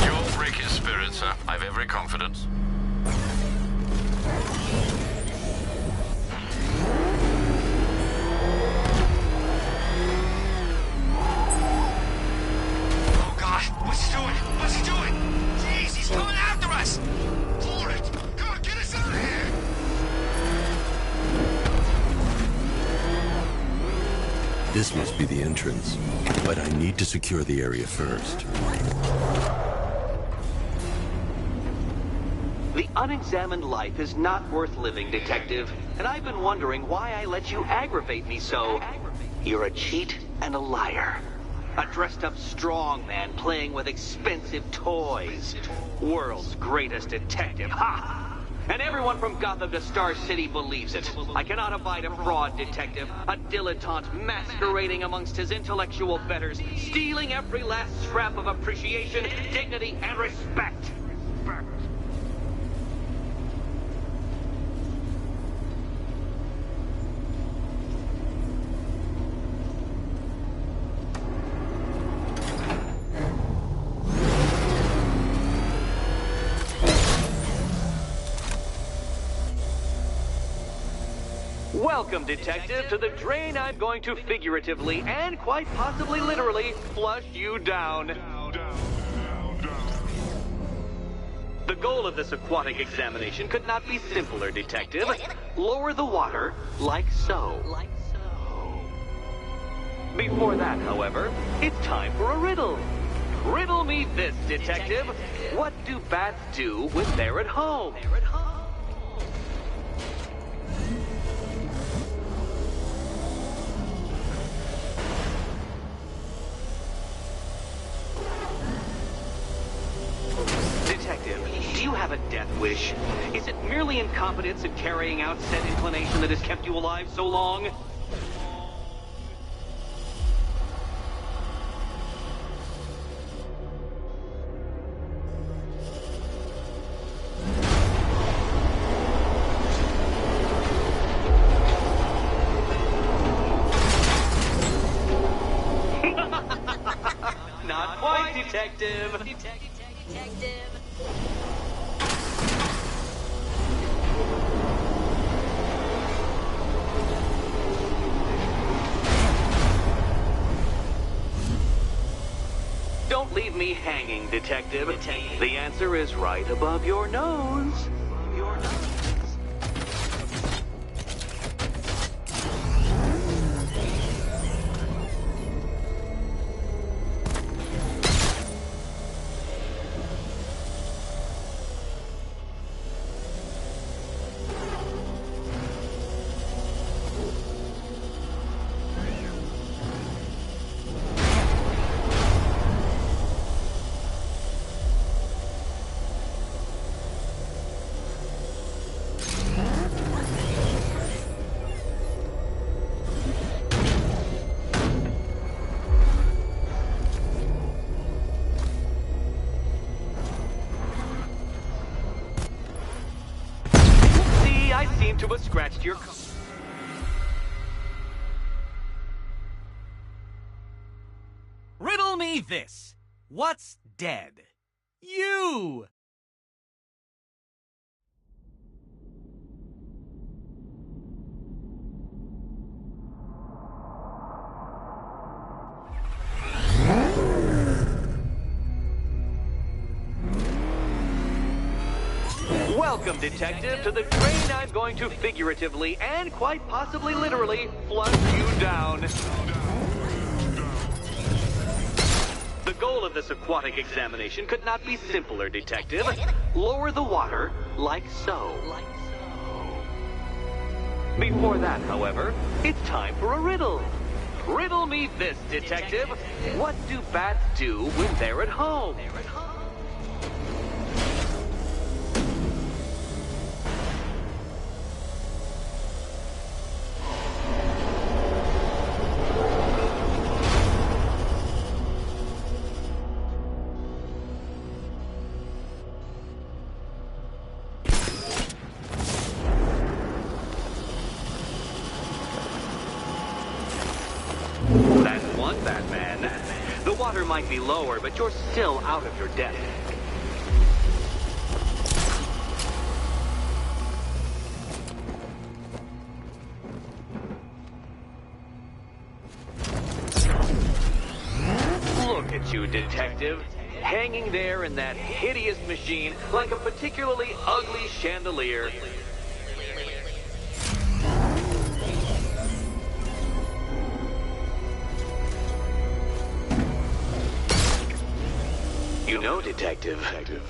[SPEAKER 1] You'll break his spirit, sir. I've every confidence.
[SPEAKER 8] Oh, God. What's he doing? What's he doing? Jeez, he's coming after us!
[SPEAKER 7] Floor it! God, get us out of here!
[SPEAKER 5] This must be the entrance, but I need to secure the area first.
[SPEAKER 20] The unexamined life is not worth living, Detective, and I've been wondering why I let you aggravate me so. You're a cheat and a liar. A dressed-up strongman playing with expensive toys. World's greatest detective, ha! And everyone from Gotham to Star City believes it. I cannot abide a fraud detective, a dilettante masquerading amongst his intellectual betters, stealing every last scrap of appreciation, dignity, and respect. Welcome, Detective, to the drain I'm going to figuratively and quite possibly literally flush you down. The goal of this aquatic examination could not be simpler, Detective. Lower the water like so. Before that, however, it's time for a riddle. Riddle me this, Detective. What do bats do when they're at home? Detective, do you have a death wish? Is it merely incompetence in carrying out said inclination that has kept you alive so long? Not quite, Detective. Don't leave me hanging, Detective. The answer is right above your nose. To have scratched your...
[SPEAKER 10] Riddle me this. What's dead? You!
[SPEAKER 20] Welcome, Detective, to the train I'm going to figuratively and quite possibly literally flush you down. The goal of this aquatic examination could not be simpler, Detective. Lower the water like so. Before that, however, it's time for a riddle. Riddle me this, Detective. What do bats do when they're at home? That's one, Batman. The water might be lower, but you're still out of your depth. Look at you, Detective. Hanging there in that hideous machine like a particularly ugly chandelier. You know, Detective,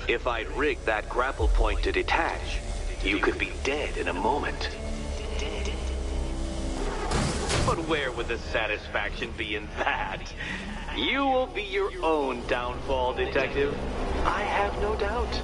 [SPEAKER 20] if I'd rigged that grapple point to detach, you could be dead in a moment. But where would the satisfaction be in that? You will be your own downfall, Detective. I have no doubt.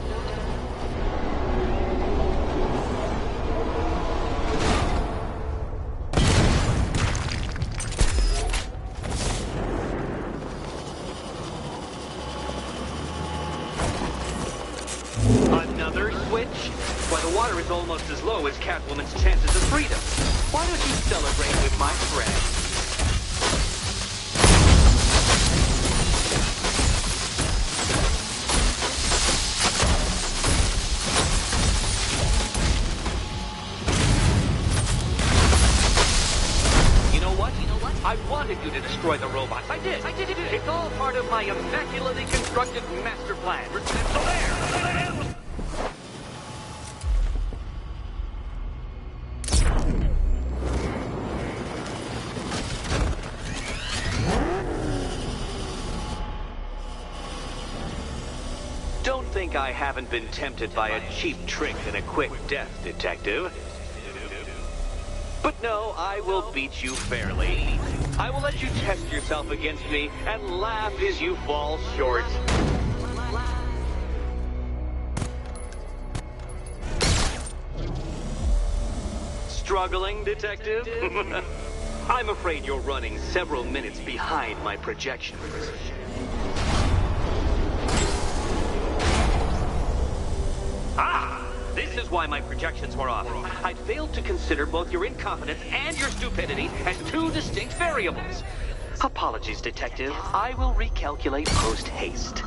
[SPEAKER 20] Another switch? Why, the water is almost as low as Catwoman's chances of freedom. Why don't you celebrate with my friend? You know what? I wanted you to destroy the robots. I did. It's all part of my immaculately constructed master plan. So there! Don't think I haven't been tempted by a cheap trick and a quick death, Detective. But no, I will beat you fairly. I will let you test yourself against me and laugh as you fall short. Struggling, Detective? I'm afraid you're running several minutes behind my projections. Ah! This is why my projections were off. I'd failed to consider both your incompetence and your stupidity as two distinct variables. Apologies, Detective. I will recalculate post-haste.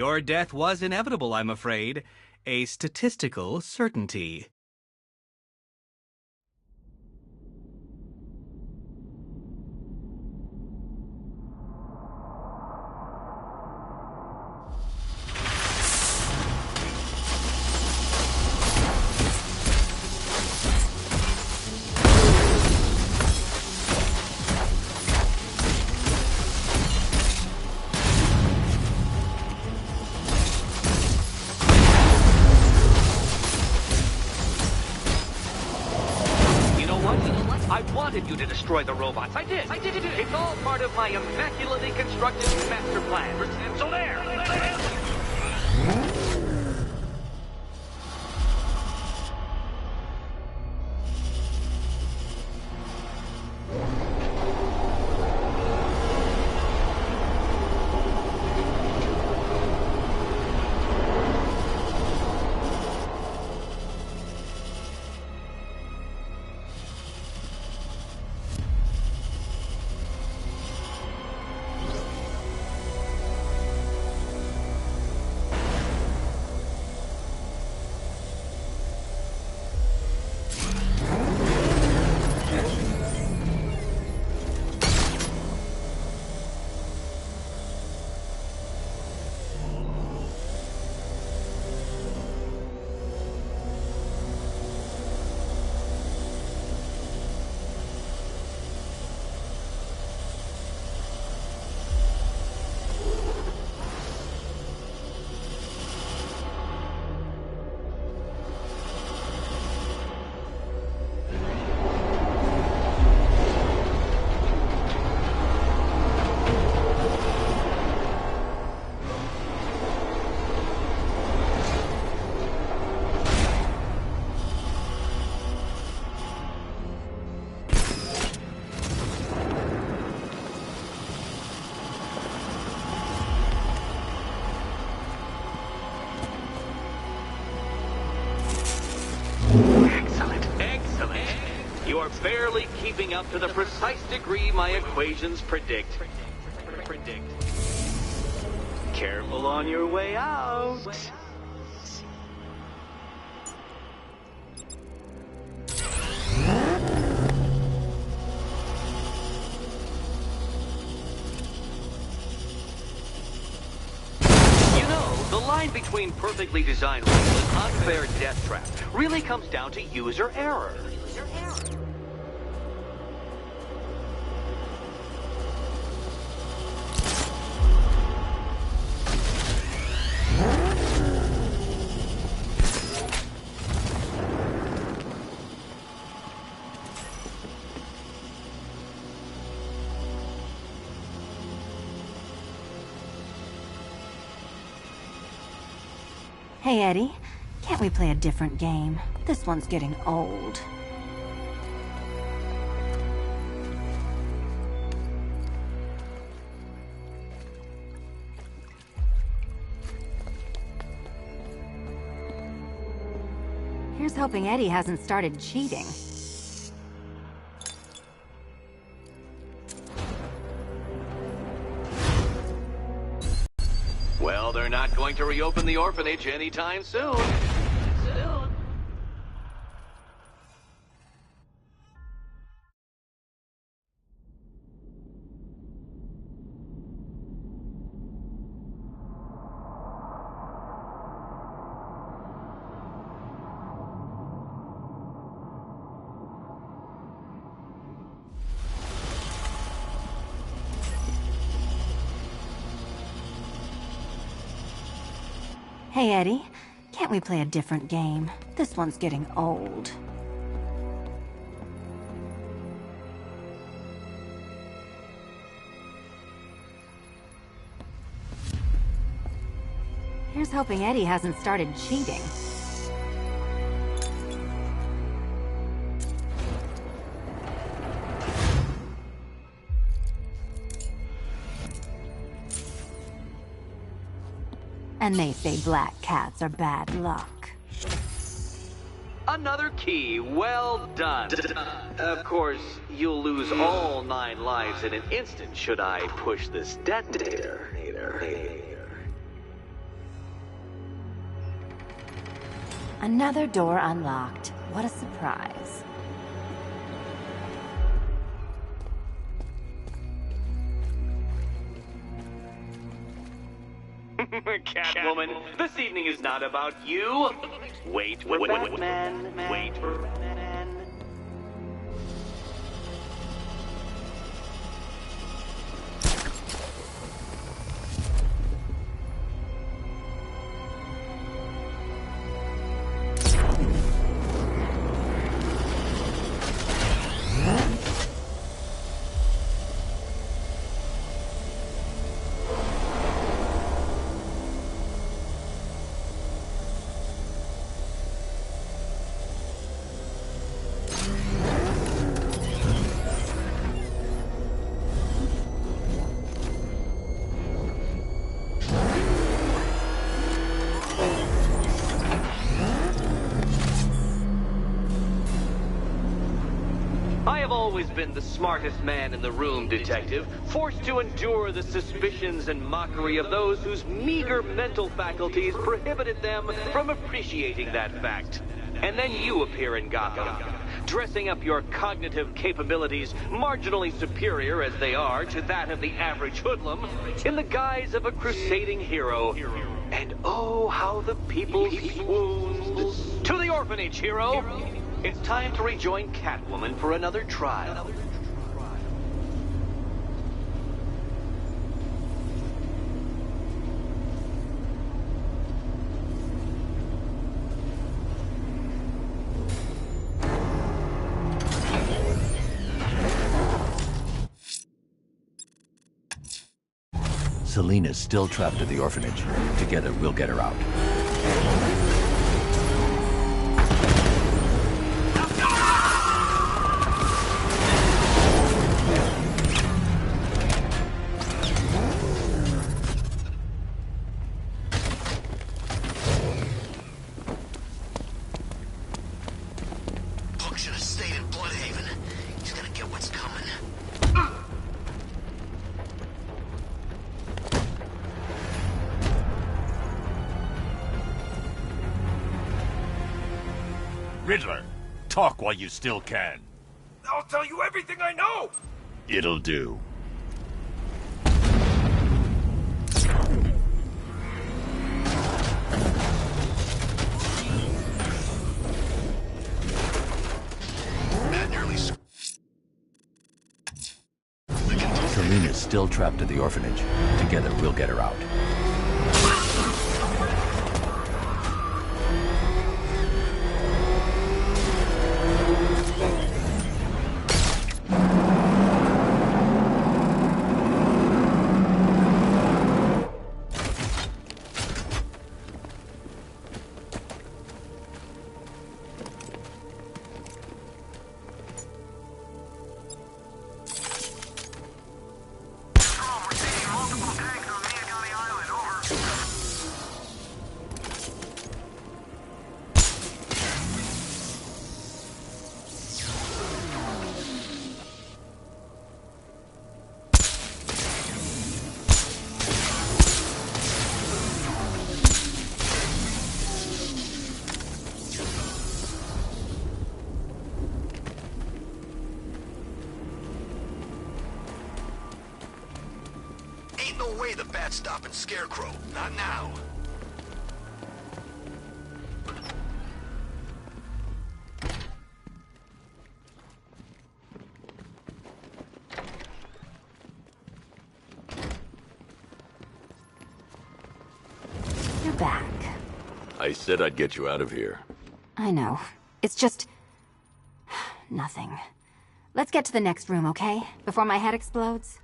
[SPEAKER 12] Your death was inevitable, I'm afraid. A statistical certainty.
[SPEAKER 20] You to destroy the robots. I did. It's all part of my immaculately constructed master plan. So there. Barely keeping up to the precise degree my equations predict. Careful on your way out. You know, the line between perfectly designed rules and unfair death trap really comes down to user error.
[SPEAKER 15] Hey, Eddie. Can't we play a different game? This one's getting old. Here's hoping Eddie hasn't started cheating.
[SPEAKER 20] Well, they're not going to reopen the orphanage anytime soon.
[SPEAKER 15] Hey, Eddie. Can't we play a different game? This one's getting old. Here's hoping Eddie hasn't started cheating. And they say black cats are bad luck.
[SPEAKER 20] Another key, well done. Of course, you'll lose all 9 lives in an instant should I push this detonator.
[SPEAKER 15] Another door unlocked. What a surprise.
[SPEAKER 20] Catwoman, this evening is not about you. Wait, man. I have always been the smartest man in the room, Detective, forced to endure the suspicions and mockery of those whose meager mental faculties prohibited them from appreciating that fact. And then you appear in Gotham, dressing up your cognitive capabilities, marginally superior as they are to that of the average hoodlum, in the guise of a crusading hero. And oh, how the people swooned. To the orphanage, hero! It's time to rejoin Catwoman for another trial.
[SPEAKER 5] Selina's still trapped at the orphanage. Together, we'll get her out.
[SPEAKER 7] Punk should have stayed in Bloodhaven. He's gonna get what's coming.
[SPEAKER 16] Riddler, talk while you still can.
[SPEAKER 4] I'll tell you everything I know!
[SPEAKER 16] It'll do.
[SPEAKER 5] Selina's still trapped at the orphanage. Together, we'll get her out.
[SPEAKER 7] Ain't no way the Bat's stopping Scarecrow. Not now.
[SPEAKER 15] You're back.
[SPEAKER 5] I said I'd get you out of here.
[SPEAKER 15] I know. It's just... nothing. Let's get to the next room, okay? Before my head explodes.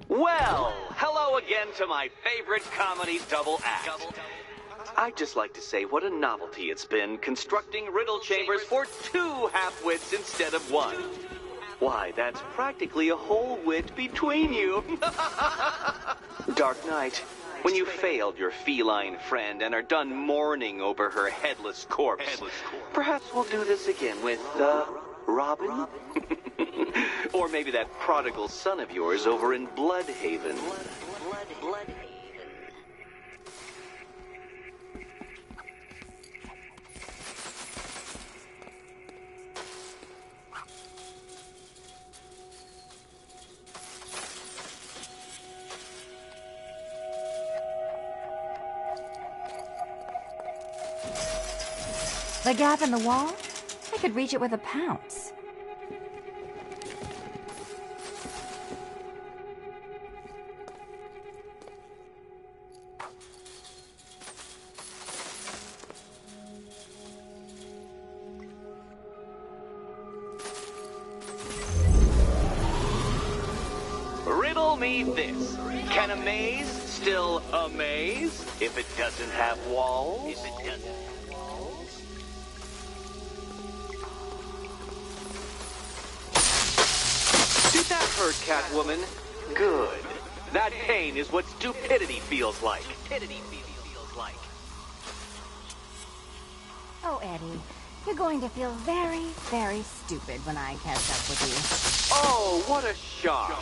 [SPEAKER 20] Well, hello again to my favorite comedy double act. I'd just like to say what a novelty it's been constructing riddle chambers for 2 half-wits instead of 1. Why, that's practically a whole wit between you. Dark Knight, when you failed your feline friend and are done mourning over her headless corpse, perhaps we'll do this again with, Robin? Or maybe that prodigal son of yours over in Bloodhaven.
[SPEAKER 15] The gap in the wall? I could reach it with a pounce.
[SPEAKER 20] Riddle me this. Can a maze still amaze if it doesn't have walls? Did that hurt, Catwoman? Good. That pain is what stupidity feels like.
[SPEAKER 15] Oh, Eddie, you're going to feel very, very stupid when I catch up with you.
[SPEAKER 20] Oh, what a shock.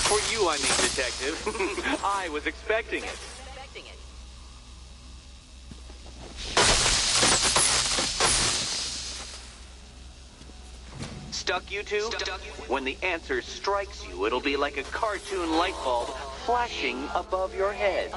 [SPEAKER 20] For you, I mean, Detective. I was expecting it. Stuck, you two? When the answer strikes you, it'll be like a cartoon light bulb flashing above your head.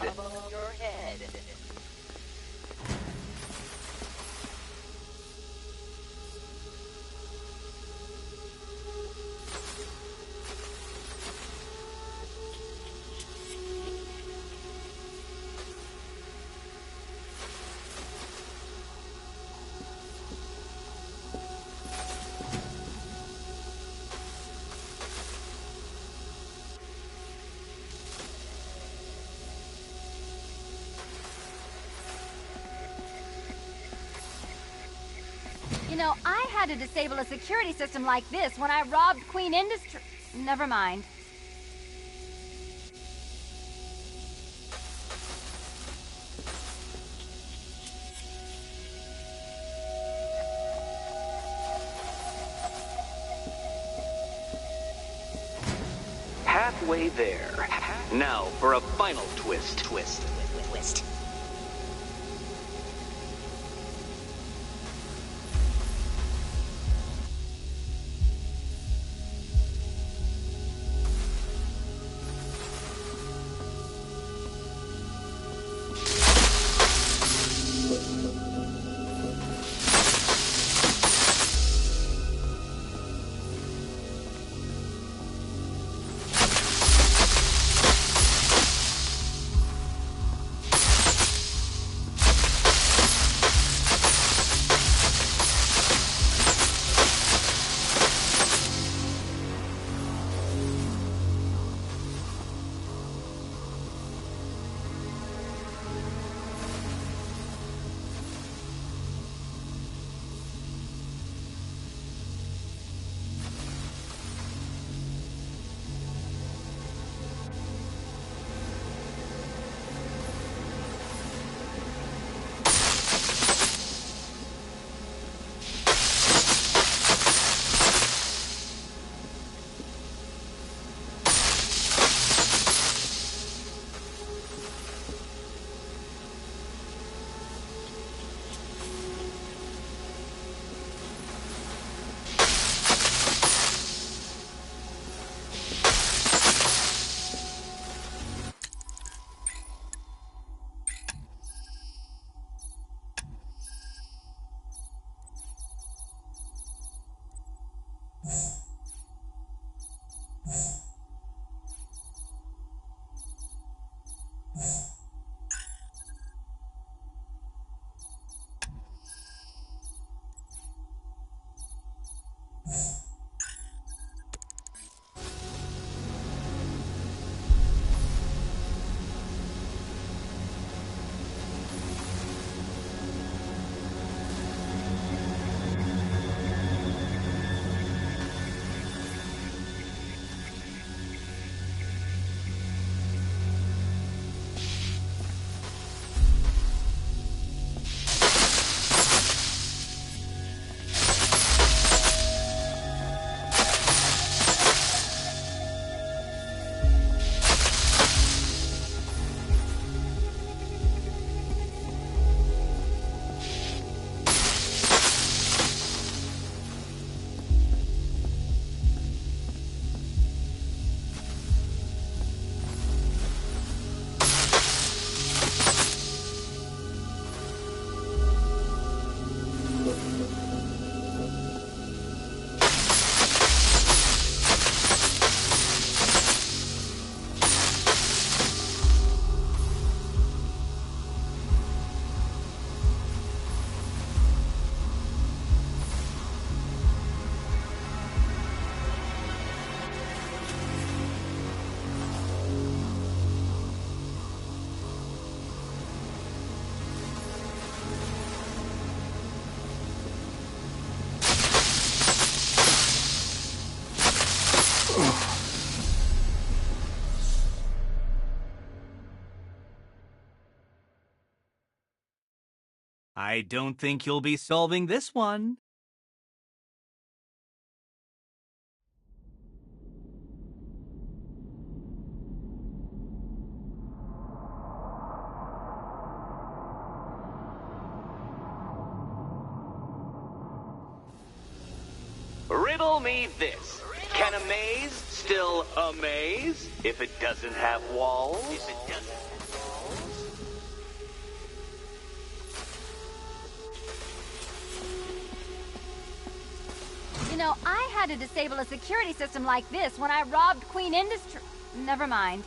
[SPEAKER 15] You know, I had to disable a security system like this when I robbed Queen Industry. Never mind.
[SPEAKER 20] Halfway there. Now for a final twist.
[SPEAKER 12] I don't think you'll be solving this one.
[SPEAKER 20] Riddle me this. Can a maze still amaze if it doesn't have walls?
[SPEAKER 15] You know, I had to disable a security system like this when I robbed Queen Industry. Never mind.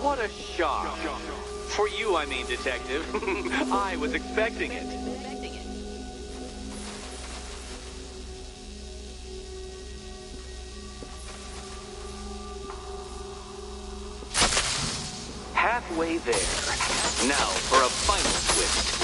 [SPEAKER 20] What a shock. For you, I mean, Detective. I was expecting it. Halfway there. Now for a final twist.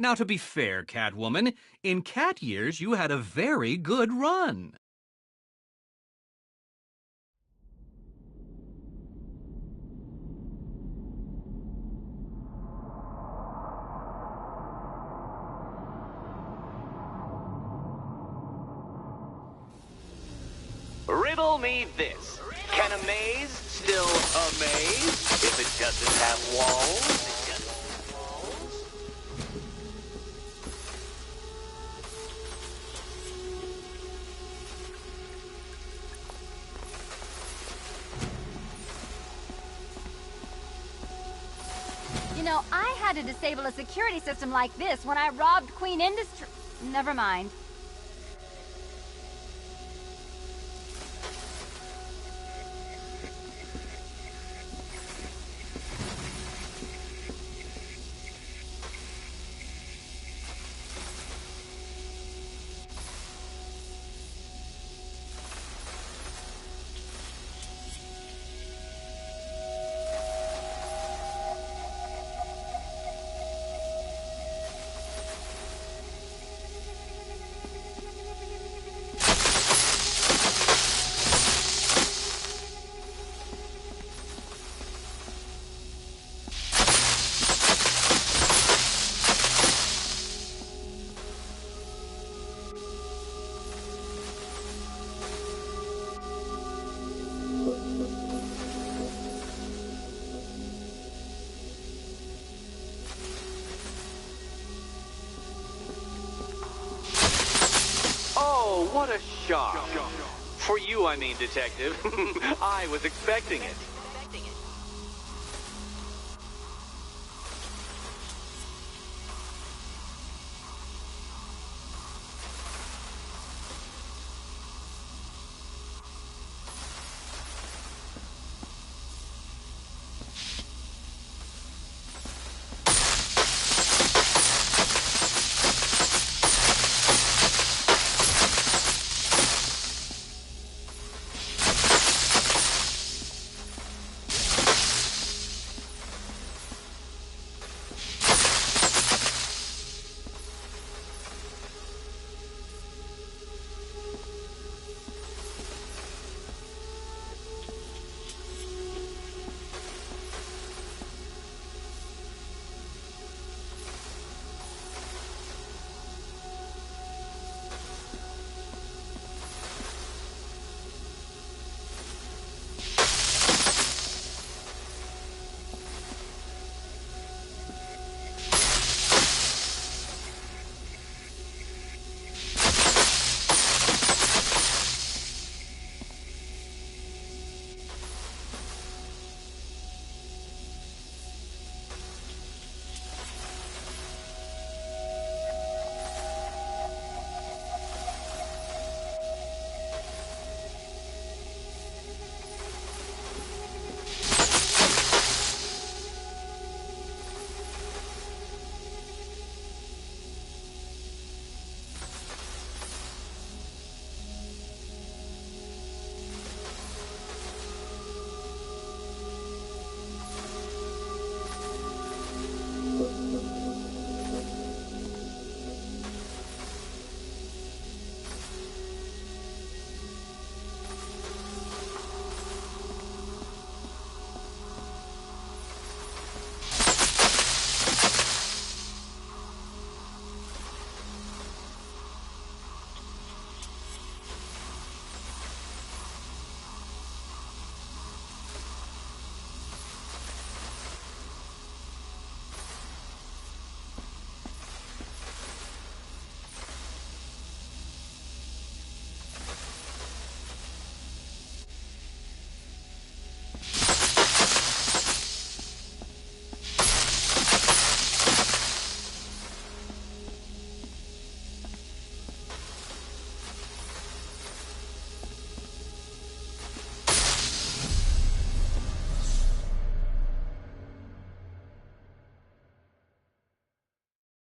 [SPEAKER 12] Now, to be fair, Catwoman, in cat years you had a very good run.
[SPEAKER 20] Riddle me this. Can a maze still amaze if it doesn't have walls?
[SPEAKER 15] You know, I had to disable a security system like this when I robbed Queen Industry. Never mind.
[SPEAKER 20] Oh, what a shock. For you, I mean, Detective. I was expecting it.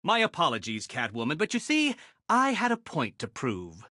[SPEAKER 12] My apologies, Catwoman, but you see, I had a point to prove.